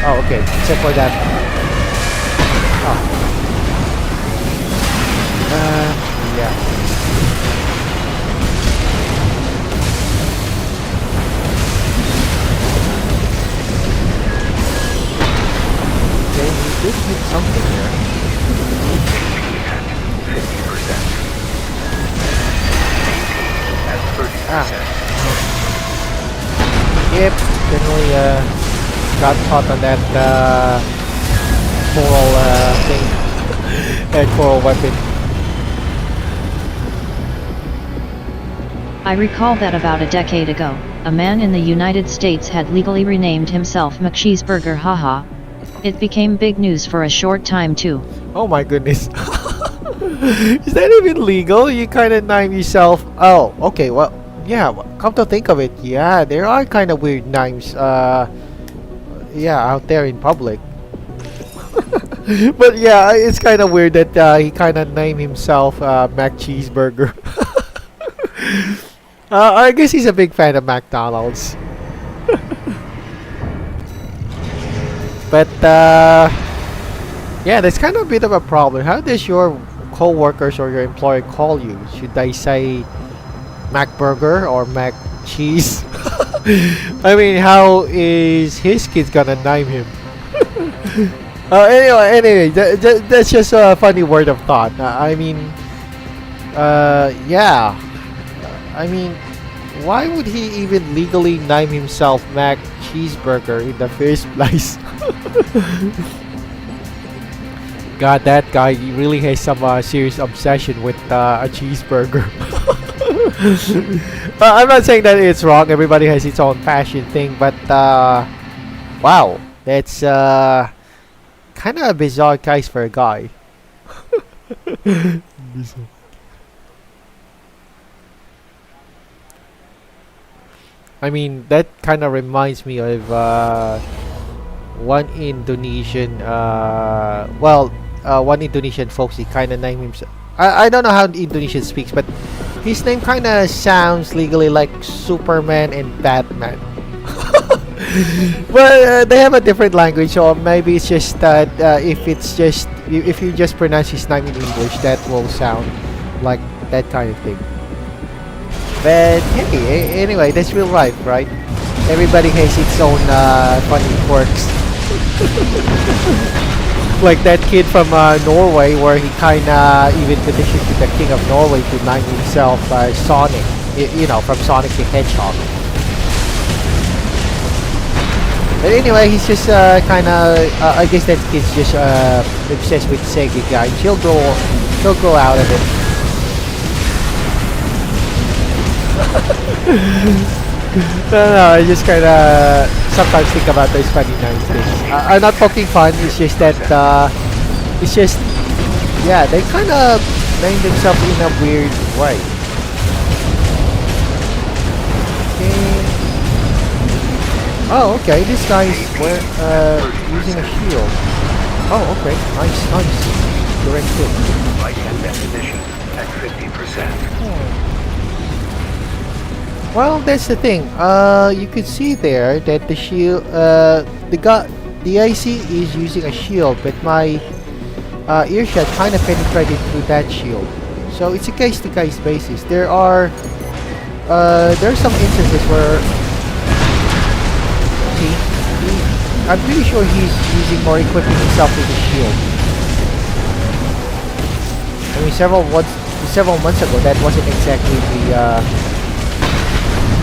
Oh, okay, except for that. Oh. Yeah. Okay, we did hit something here. 50%. At 30%. Yep, definitely got caught on that coral thing. That coral weapon. I recall that about a decade ago, a man in the United States had legally renamed himself McCheeseburger, haha. It became big news for a short time too. Oh my goodness. Is that even legal? You kind of name yourself. Oh, okay, well, yeah, come to think of it, yeah, there are kind of weird names, yeah, out there in public. But yeah, it's kind of weird that he kind of named himself Mac Cheeseburger. I guess he's a big fan of McDonald's. But yeah, that's kind of a bit of a problem. How does your co-workers or your employer call you? Should I say Mac Burger or Mac Cheese? I mean, how is his kids gonna name him? Anyway, that's just a funny word of thought. I mean, yeah. I mean, why would he even legally name himself Mac Cheeseburger in the first place? God, that guy really has some serious obsession with a cheeseburger. I'm not saying that it's wrong. Everybody has its own passion thing, but wow, that's kind of a bizarre case for a guy. I mean, that kind of reminds me of one Indonesian, one Indonesian folks. He kind of named himself. I don't know how Indonesian speaks, but his name kind of sounds legally like Superman and Batman. Well, they have a different language, so maybe it's just that if you just pronounce his name in English, that will sound like that kind of thing. But hey, anyway, that's real life, right? Everybody has its own funny quirks. Like that kid from Norway, where he kinda even petitioned to the king of Norway to name himself Sonic. You know, from Sonic the Hedgehog. But anyway, he's just kinda. I guess that kid's just obsessed with Sega guy. He'll grow out of it. No, I just kinda sometimes think about those funny nice things. I'm not poking fun, it's just that, yeah, they kinda name themselves in a weird way. Okay. Oh, okay, this guy's using a shield. Oh, okay, nice. Direct hit. Light and definition at 50%. Well, that's the thing. You could see there that the shield, the IC is using a shield, but my earshot kind of penetrated through that shield. So it's a case-to-case basis. There are some instances where, see, I'm pretty sure he's using or equipping himself with a shield. I mean, several months ago, that wasn't exactly the.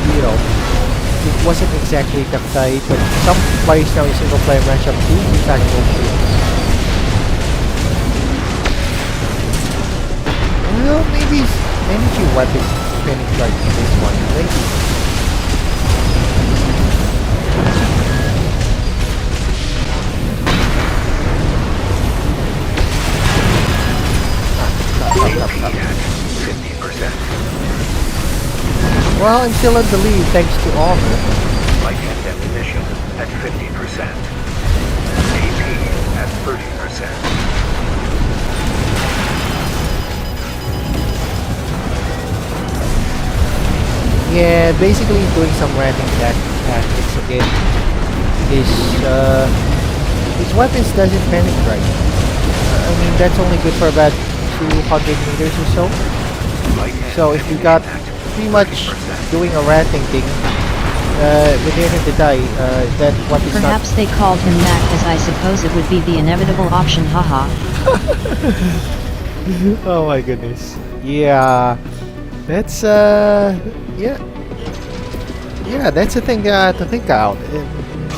You know, it wasn't exactly the fight, but some players now in single player matchup do use actual shields. Well, maybe energy weapons penetrate in this one, maybe. AP at 50%. Well, I'm still in the lead thanks to armor. Light and definition at 50%. AP at 30%. Yeah, basically doing some ranting tactics again. His weapons doesn't penetrate. I mean, that's only good for about 200 meters or so. So if you got pretty much doing a ranting thing, at the end of the day, that weapon's Perhaps they called him Mac, as I suppose it would be the inevitable option, haha. Oh my goodness. Yeah. That's yeah, that's a thing to think out.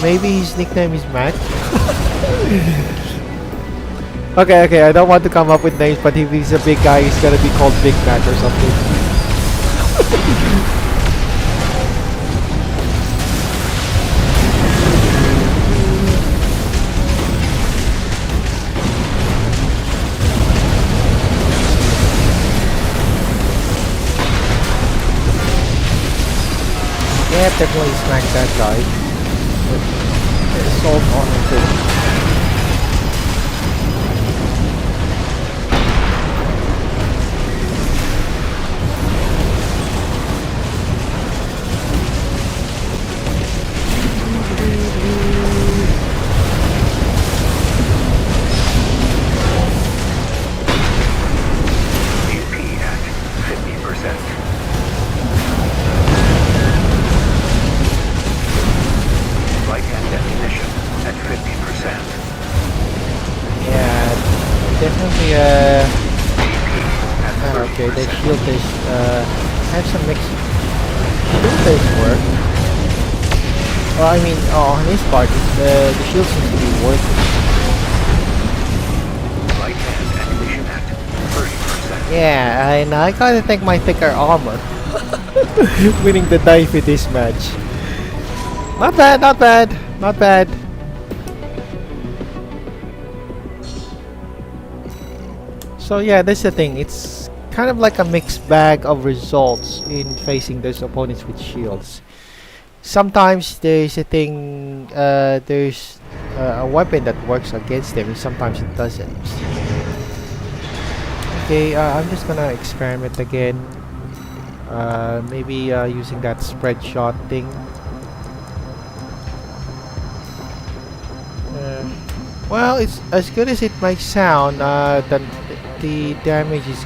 Maybe his nickname is Mac. Okay, I don't want to come up with names, but if he's a big guy, he's gonna be called Big Mac or something. Yeah, definitely smack that guy. But assault on him too. shield test, have some mixed shield test work. Well, I mean, on his part, the shield seems to be working. Right hand ammunition at 30%. Yeah, and I gotta thank my thicker armor. Winning the dive in this match. Not bad, not bad, not bad. So yeah, that's the thing. It's kind of like a mixed bag of results in facing those opponents with shields. Sometimes there's a thing, there's a weapon that works against them, and sometimes it doesn't. Okay, I'm just gonna experiment again. Maybe using that spread shot thing. Well, it's as good as it might sound. The damage is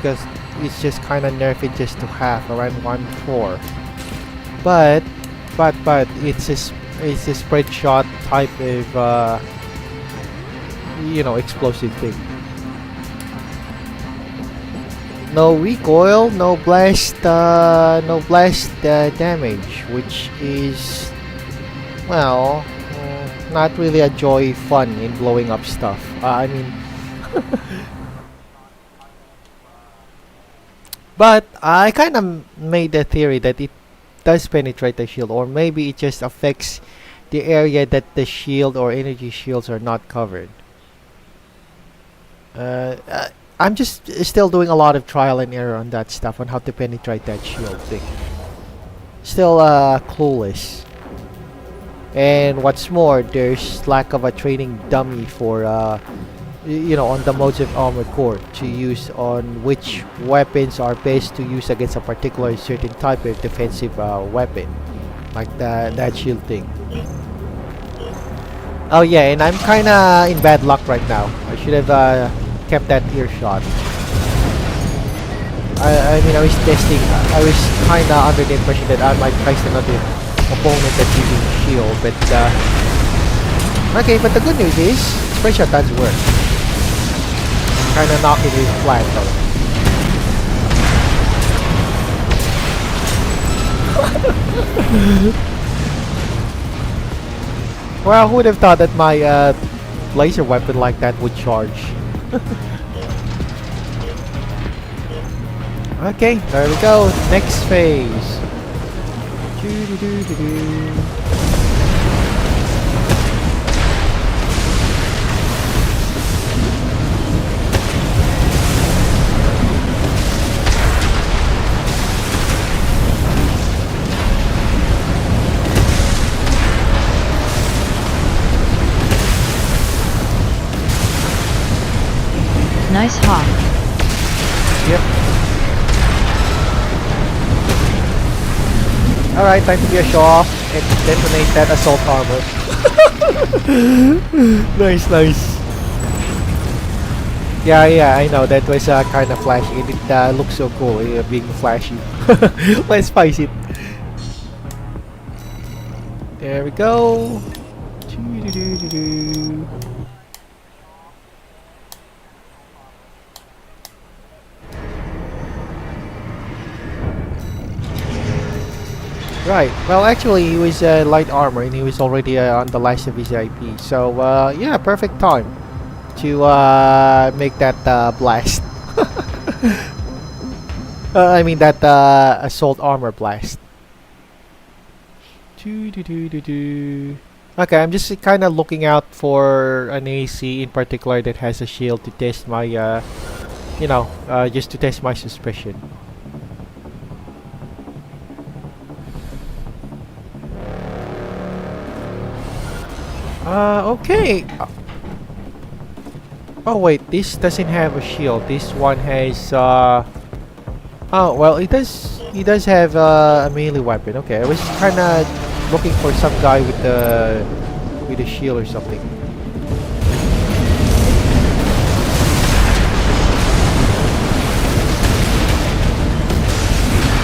just kind of nerfed just to half, around 1/4. But it's a spread shot type of you know, explosive thing. No recoil, no blast damage, which is, well, not really a joy fun in blowing up stuff. I mean, but I kind of made the theory that it does penetrate the shield, or maybe it just affects the area that the shield or energy shields are not covered. I'm just still doing a lot of trial and error on that stuff, on how to penetrate that shield thing. Still clueless. And what's more, there's lack of a training dummy for you know, on the modes of Armored Core to use on which weapons are best to use against a particular certain type of defensive weapon, like that shield thing. Oh yeah, and I'm kinda in bad luck right now. I should have kept that earshot. I mean, I was testing. I was kinda under the impression that I might face another opponent that's using shield, but okay. But the good news is, spread shot does work. Kinda knocking it flat though. Well, who would have thought that my laser weapon like that would charge? Okay, there we go. Next phase. Nice hawk. Yep. Alright, time to be a show off and detonate that assault armor. Nice, nice. Yeah, I know, that was kind of flashy. It looks so cool, being flashy. Let's spice it. There we go. Right. Well, actually, he was light armor, and he was already on the last of his IP. So, yeah, perfect time to make that blast. I mean that assault armor blast. Okay, I'm just kind of looking out for an AC in particular that has a shield to test my, you know, just to test my suspicion. Okay. Oh wait, this doesn't have a shield. This one has oh well, it does. He does have a melee weapon. Okay, I was kind of looking for some guy with a shield or something.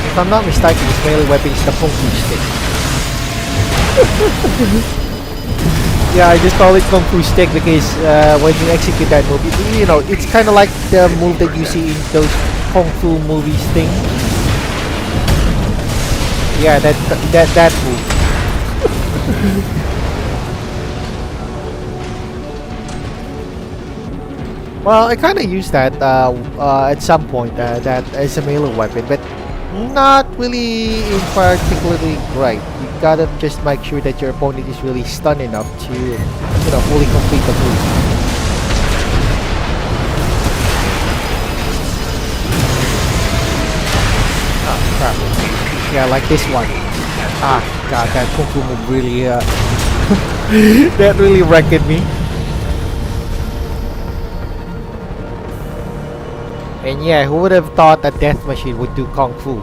If I'm not mistaken, his melee weapon is the Kung Fu stick. Yeah, I just call it Kung Fu stick because when you execute that move, you know, it's kind of like the move that you see in those kung fu movies thing. Yeah, that move. Well, I kind of use that at some point, that as a melee weapon, but not really in particularly great. You gotta just make sure that your opponent is really stunned enough to, fully complete the move. Oh crap! Yeah, like this one. Ah, god, that kung fu move really, that really wrecked me. And yeah, who would have thought a death machine would do kung fu?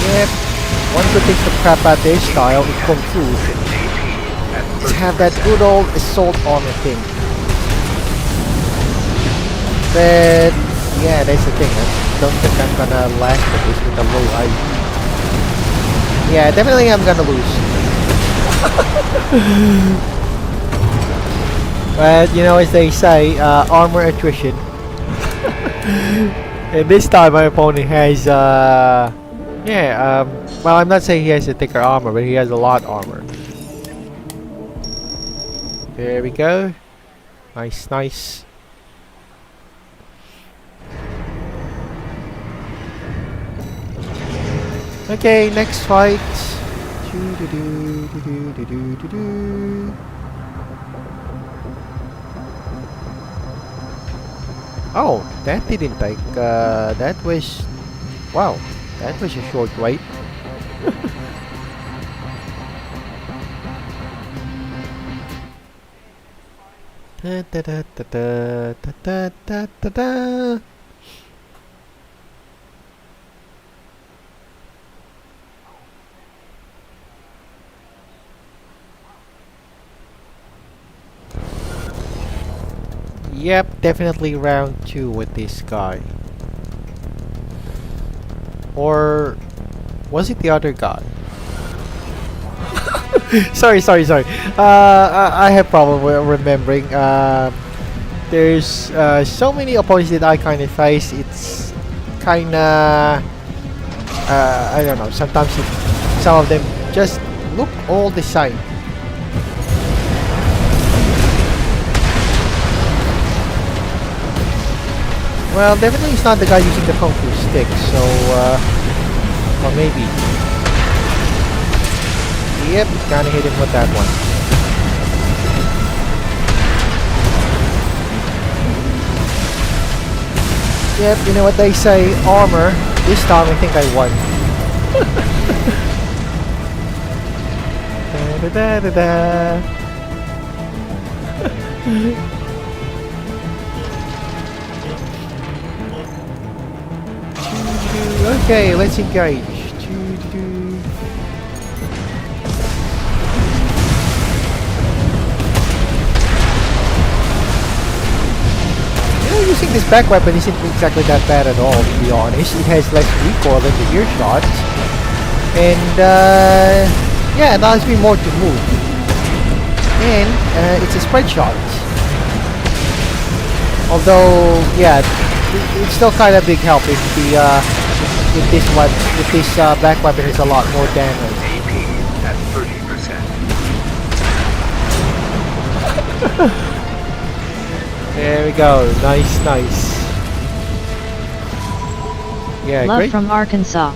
Yep. One good thing to crap out this style with kung fu is have that good old assault armor thing. But yeah, that's the thing. I don't think I'm gonna last with this with the low height. Yeah, definitely I'm gonna lose. But you know, as they say, armor attrition. And this time my opponent has well, I'm not saying he has a thicker armor, but he has a lot armor. There we go. Nice, nice. Okay, next fight. Oh, that didn't take. That was. Wow, that was a short wait. Da, da, da, da, da, da, da, da. Yep, definitely round 2 with this guy. Or was it the other guy? sorry. I have problem with remembering. There's so many opponents that I kind of face. It's kind of I don't know. Sometimes some of them just look all the same. Well, definitely he's not the guy using the kung fu stick, so, or maybe. Yep, kinda hit him with that one. Yep, you know what they say, armor. This time I think I won. Da da da da. Okay, let's engage. Using this back weapon isn't exactly that bad at all, to be honest. It has less recoil than the ear shots. And, yeah, it allows me more to move. And, it's a spread shot. Although, yeah, it's still kind of big help if the, if this back weapon is a lot more damage. AP at 30%. There we go. Nice, nice. Yeah, Love great. from Arkansas.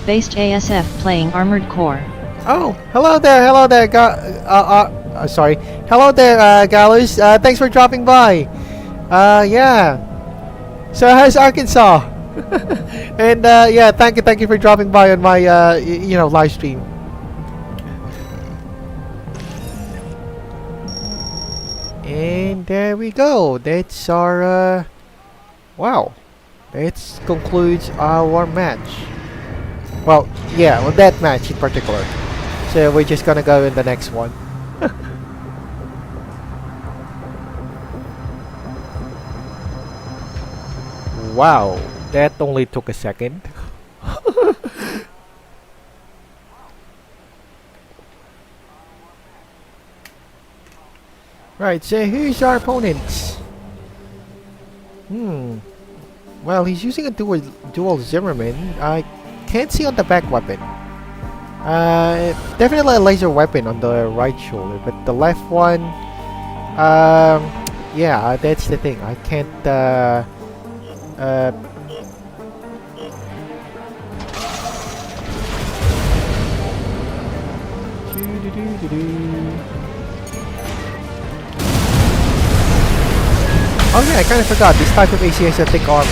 Based ASF playing Armored Core. Oh, hello there, sorry. Hello there, Gallows. Thanks for dropping by. Yeah. So how's Arkansas? And yeah, thank you for dropping by on my live stream. And there we go. That's our wow. That concludes our match. Well, yeah, well, that match in particular. So we're just gonna go in the next one. Wow, that only took a second. Right, so here's our opponents. Well, he's using a dual Zimmerman. I can't see on the back weapon. Definitely a laser weapon on the right shoulder, but the left one, yeah, that's the thing. I can't, Oh yeah, I kind of forgot. This type of AC has a thick armor.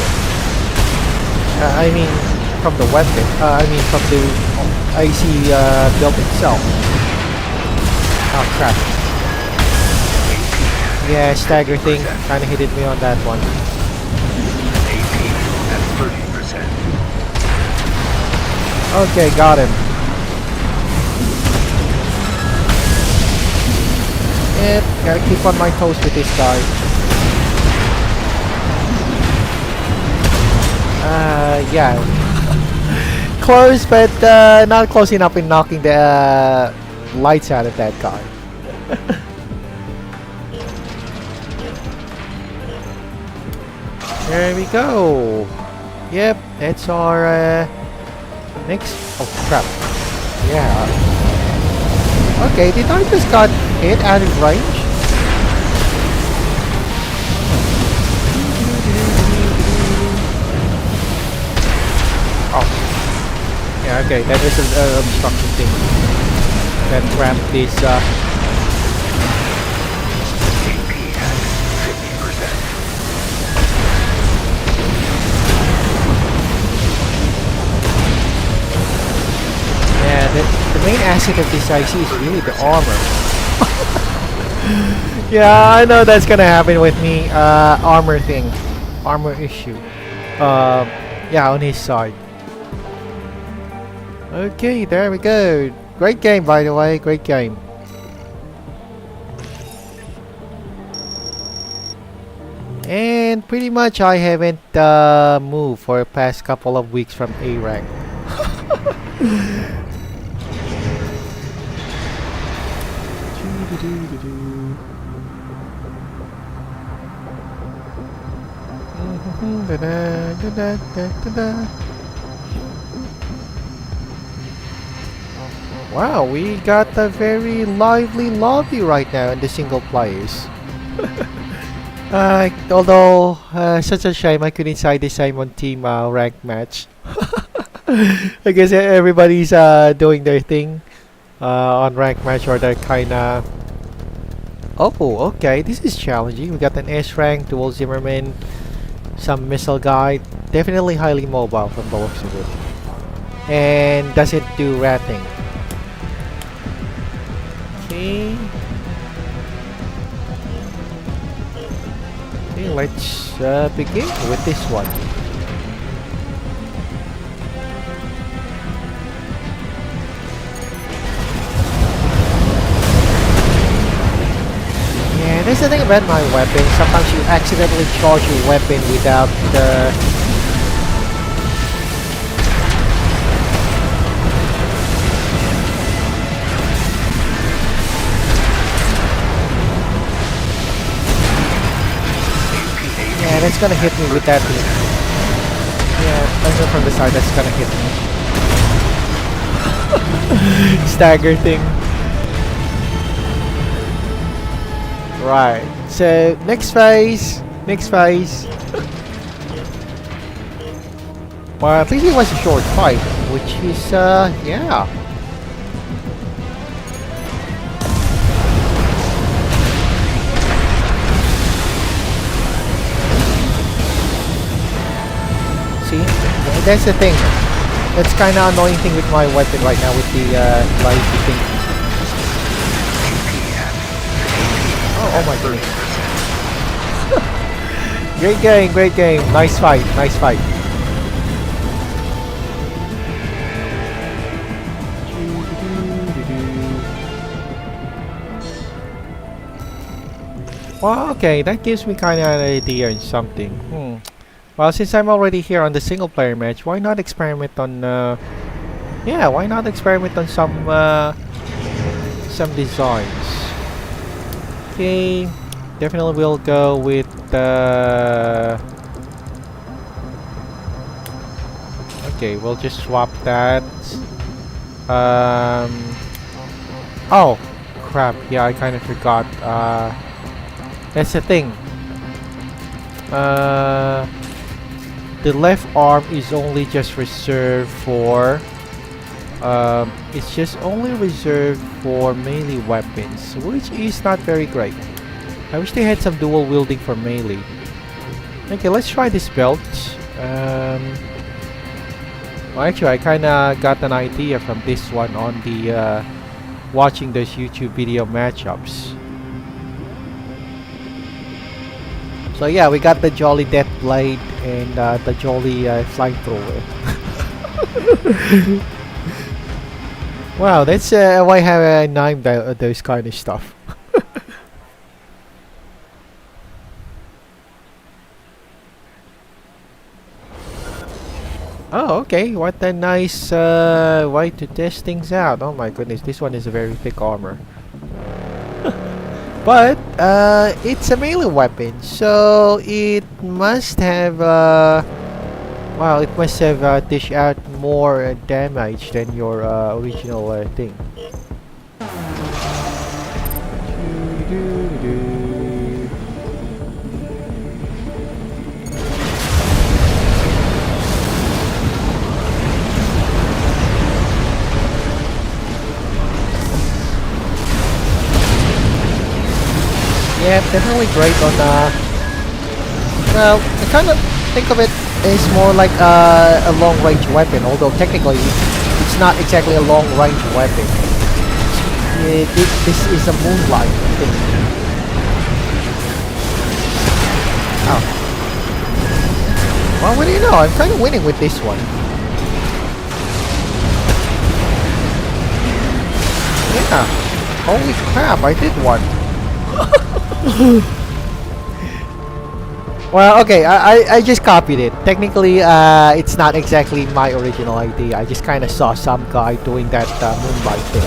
I mean, from the weapon. I mean, from the AC build itself. Oh crap. Yeah, stagger thing. Kind of hit me on that one. AP at 30%. Okay, got him. Yep, gotta keep on my toes with this guy. Yeah. Close, but not close enough in knocking the lights out of that guy. There we go. Yep, that's our next. Oh crap. Yeah. Okay, did I just got hit out of range? Oh. Yeah, okay, that is an obstruction thing. That ramp is AP at 50%. yeah, the main asset of this IC is really the armor. Yeah, I know that's gonna happen with me. Armor thing. Armor issue. Yeah, on his side. Okay, there we go. Great game, by the way. Great game. And pretty much I haven't moved for the past couple of weeks from A rank. Wow, we got a very lively lobby right now in the single players. Although, such a shame I couldn't side the same on team rank match. I guess everybody's doing their thing on rank match, or they're kinda... Oh, okay, this is challenging. We got an S rank, dual Zimmerman, some missile guy. Definitely highly mobile from the looks of it. And doesn't do ratting. Okay. Okay, let's begin with this one. Yeah, that's the thing about my weapon. Sometimes you accidentally charge your weapon without the... Yeah, that's gonna hit me with that thing. Yeah, also from the side, that's gonna hit me. Stagger thing. Right, so next phase. Well, at least it was a short fight, which is, yeah. See, that's the thing. That's kind of annoying thing with my weapon right now with the light thing. Oh my goodness. Great game. Nice fight. Well, okay, that gives me kind of an idea in something. Well, since I'm already here on the single player match, why not experiment on yeah, why not experiment on some designs? Okay, definitely we'll go with okay, we'll just swap that. Oh, crap. Yeah, I kind of forgot. That's the thing. The left arm is only just reserved for it's just only reserved for melee weapons, which is not very great. I wish they had some dual wielding for melee. Okay, let's try this belt. Well, actually, I kinda got an idea from this one on the watching those YouTube video matchups. So yeah, we got the Jolly Death Blade and the Jolly Flamethrower. Wow, that's why I have named those kind of stuff. Oh, okay. What a nice way to test things out. Oh my goodness, this one is a very thick armor. But it's a melee weapon, so it must have wow, it must have dished out more damage than your original thing. Yeah, definitely great on well, I kind of think of it as more like a long-range weapon, although technically it's not exactly a long-range weapon. This is a moonlight thing. Oh. Well, what do you know? I'm kind of winning with this one. Yeah. Holy crap, I did one. Well, okay, I just copied it. Technically, it's not exactly my original idea. I just kind of saw some guy doing that moonlight thing.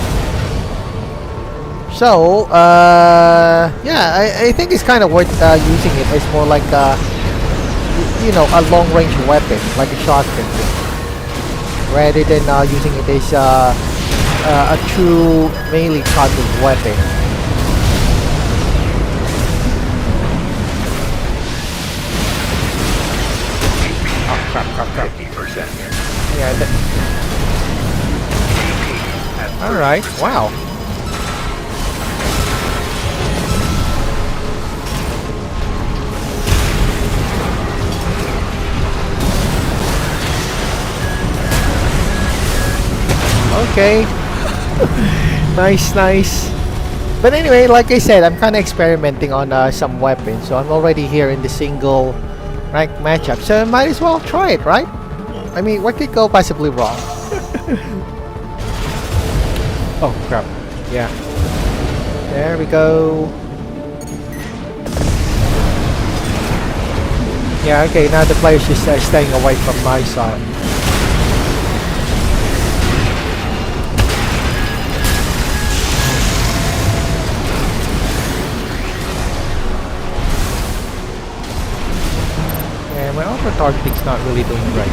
So, yeah, I think it's kind of worth using it as more like you know, a long-range weapon, like a shotgun thing, rather than using it as a true melee type of weapon. Crap. 50%. Yeah. All right. Wow. Okay. Nice. But anyway, like I said, I'm kind of experimenting on some weapons, so I'm already here in the single ranked matchup, so I might as well try it, right? I mean, what could go possibly wrong? Oh crap. Yeah. There we go. Yeah, okay, now the player's just staying away from my side. My auto targeting's not really doing great.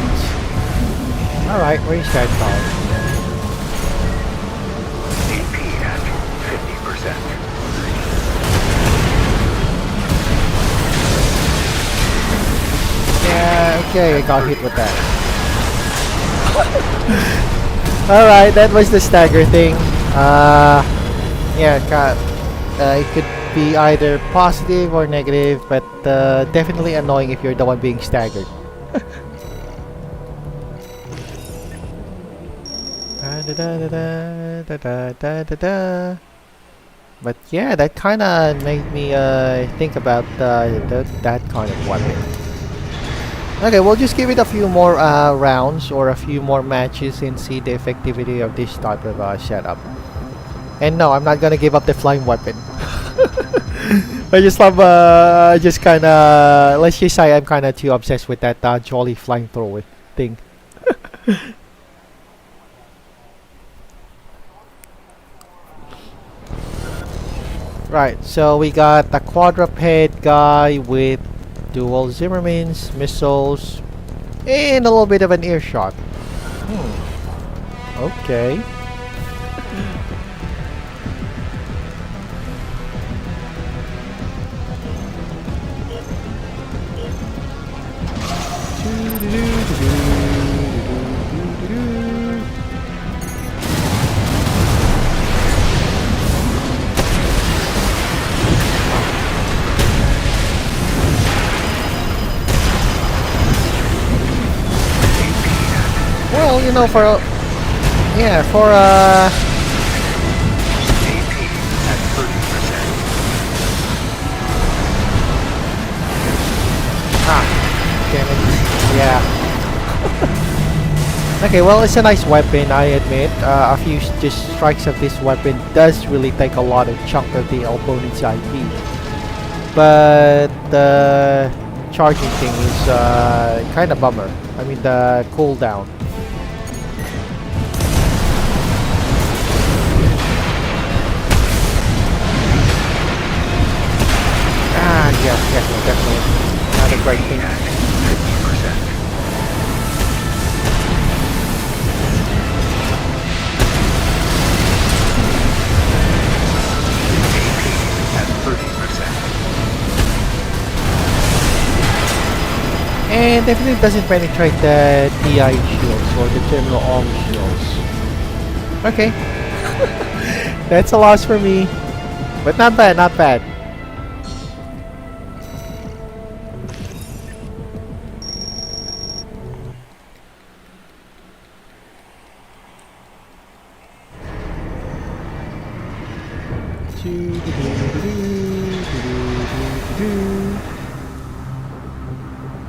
Alright, where's that dog? AP at 50%. Yeah, okay, I got hit with that. Alright, that was the stagger thing. Yeah, it could be either positive or negative, but definitely annoying if you're the one being staggered. But yeah, that kind of made me think about that kind of weapon. Okay, we'll just give it a few more rounds or a few more matches and see the effectivity of this type of setup. And no, I'm not gonna give up the flying weapon. I just love, just kind of, let's just say I'm kind of too obsessed with that jolly flamethrower thing. Right, so we got the quadruped guy with dual Zimmermans, missiles, and a little bit of an earshot. Okay. Well, you know, for yeah, for AP at 30%. damn it. Yeah. Okay, well, it's a nice weapon, I admit. A few just strikes of this weapon does really take a lot of chunk of the opponent's IP. But the charging thing is kind of bummer. I mean, the cooldown. Yeah, definitely. Not a great thing. 50%. At 30%. And definitely doesn't penetrate the TI shields or the terminal arm shields. Okay. That's a loss for me. But not bad, not bad.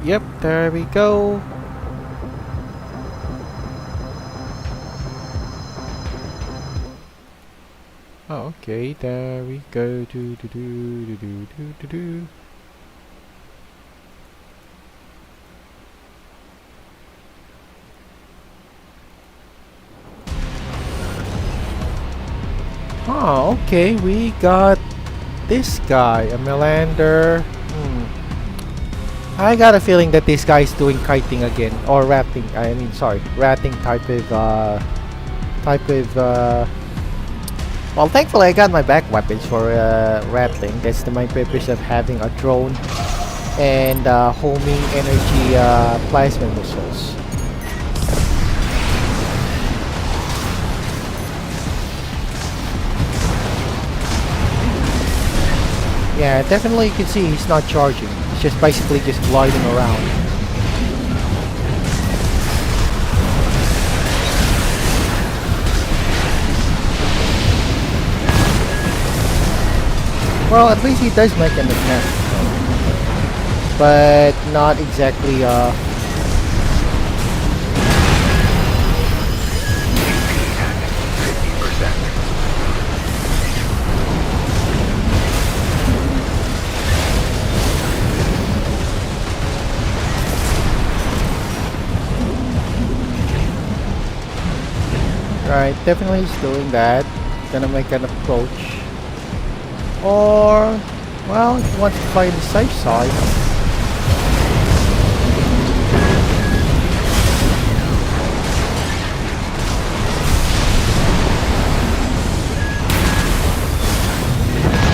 Yep, there we go. Oh, okay, there we go. Oh, okay, we got this guy, a Melander. I got a feeling that this guy is doing kiting again, or ratting. I mean, sorry, ratting type of. Well, thankfully I got my back weapons for rattling. That's the main purpose of having a drone and homing energy plasma missiles. Yeah, definitely you can see he's not charging. He's just basically just gliding around. Well, at least he does make an attempt. But not exactly Right, definitely he's doing that. Gonna make an approach. Or, well, if he wants to play the safe side.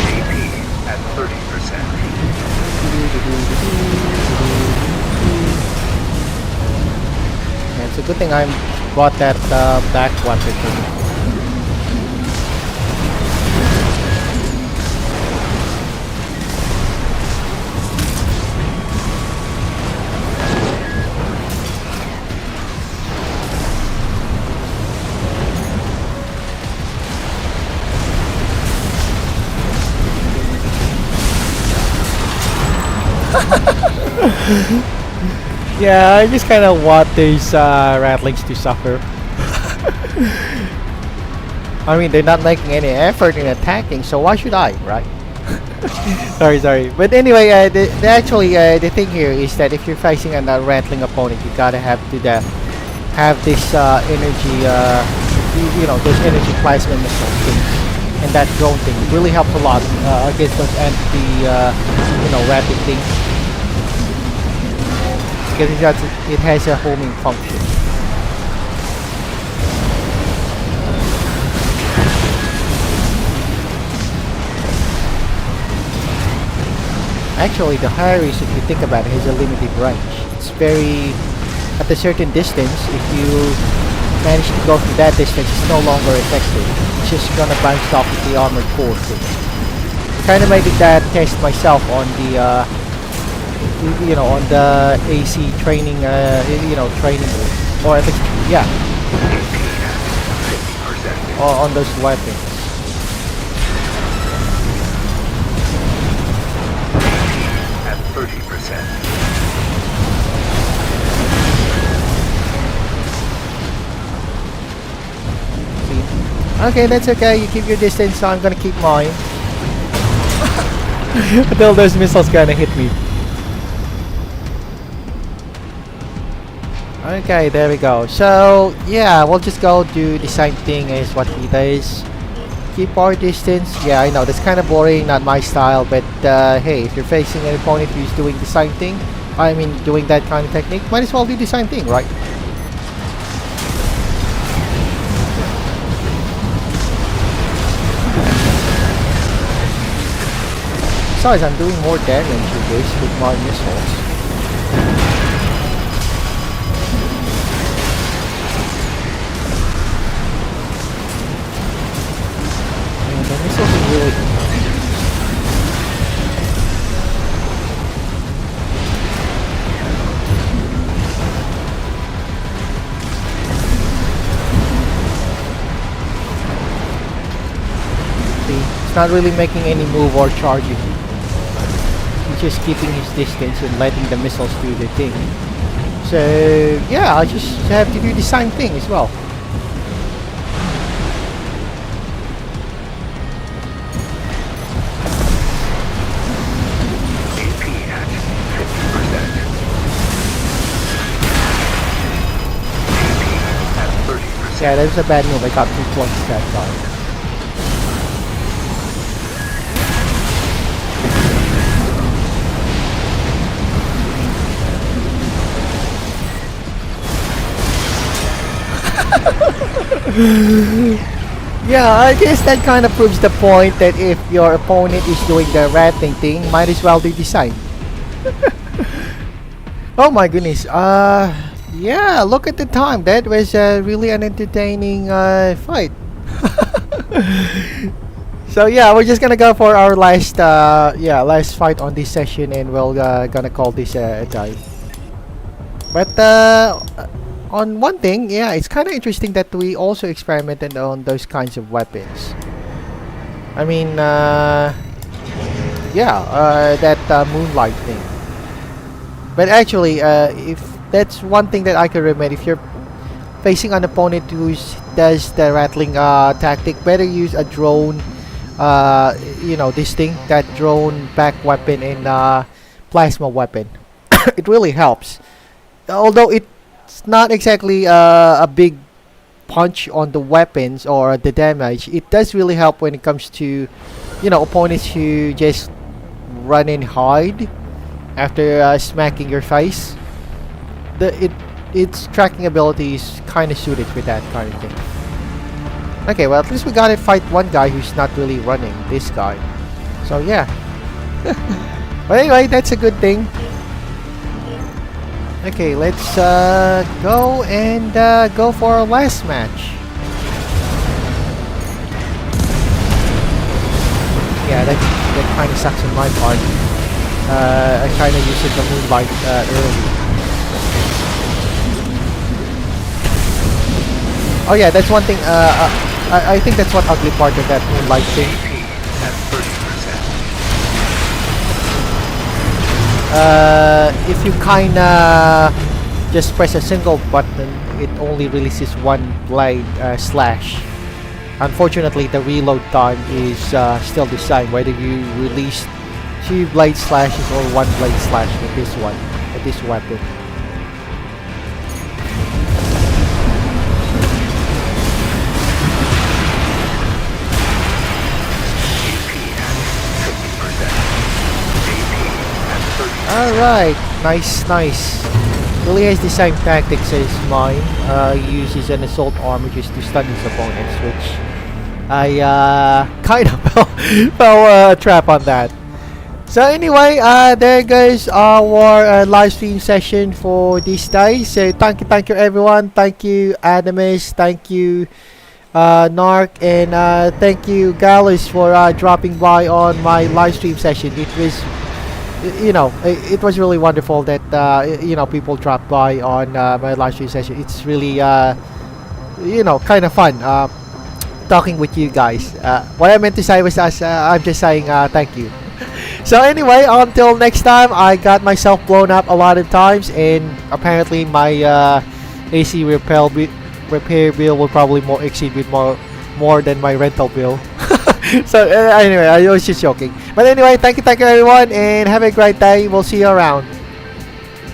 AP at 30%. Yeah, it's a good thing I bought that back weapon for me. Yeah, I just kind of want these rattlings to suffer. I mean, they're not making any effort in attacking, so why should I, right? Sorry. But anyway, the thing here is that if you're facing a rattling opponent, you gotta have this energy, those energy plasma missile things, and that drone thing. It really helps a lot against those rattling things, because it has a homing function. Actually, the Harris, if you think about it, has a limited range. It's very... at a certain distance, if you manage to go from that distance, it's no longer effective. It's just gonna bounce off with the armored core thing. Kind of made that test myself on the, on the AC training, training, or I think, yeah, or on those weapons. At 30%. Okay, that's okay. You keep your distance, so I'm gonna keep mine. Until those missiles gonna hit me. Okay, there we go. So, yeah, we'll just go do the same thing as what he does. Keep our distance. Yeah, I know, that's kind of boring, not my style, but hey, if you're facing an opponent who's doing the same thing, I mean, doing that kind of technique, might as well do the same thing, right? Besides, I'm doing more damage with this with my missiles. And the missiles are really... See, it's not really making any move or charging. Just keeping his distance and letting the missiles do their thing. So yeah, I just have to do the same thing as well. AP at 50%. AP at 30%. Yeah, that was a bad move. I got too close to that guy. Yeah, I guess that kind of proves the point that if your opponent is doing the rattling thing, might as well do the same. Oh my goodness. Yeah, look at the time. That was really an entertaining fight. So yeah, we're just gonna go for our last last fight on this session, and we'll gonna call this a day. But on one thing, yeah, it's kind of interesting that we also experimented on those kinds of weapons. I mean, that moonlight thing. But actually, if that's one thing that I can recommend, if you're facing an opponent who does the rattling tactic, better use a drone. This thing, that drone back weapon and plasma weapon. It really helps. Although it's not exactly a big punch on the weapons or the damage, it does really help when it comes to, opponents who just run and hide after smacking your face. Its tracking ability is kind of suited for that kind of thing. Okay, well, at least we gotta fight one guy who's not really running, this guy. So yeah. But anyway, that's a good thing. Okay, let's go and go for our last match. Yeah, that kind of sucks on my part. I kind of used the moonlight early. Oh yeah, that's one thing. I think that's one ugly part of that moonlight thing. If you kinda just press a single button, it only releases one blade slash. unfortunately the reload time is still the same whether you release 2 blade slashes or 1 blade slash with this one, with this weapon. Alright, nice, nice. Really has the same tactics as mine. He uses an assault armor just to stun his opponents, which I kind of fell trap on that. So anyway, there goes our live stream session for this day. So thank you everyone. Thank you Adamus, thank you Narc, and thank you Gallus for dropping by on my live stream session. It was, you know, it was really wonderful that you know, people dropped by on my live stream session. It's really you know, kind of fun talking with you guys. What I meant to say was I'm just saying thank you. So anyway, until next time, I got myself blown up a lot of times, and apparently my AC repair bill will probably exceed with more than my rental bill. So anyway, I was just joking. But anyway, thank you everyone, and have a great day. We'll see you around.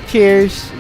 Cheers.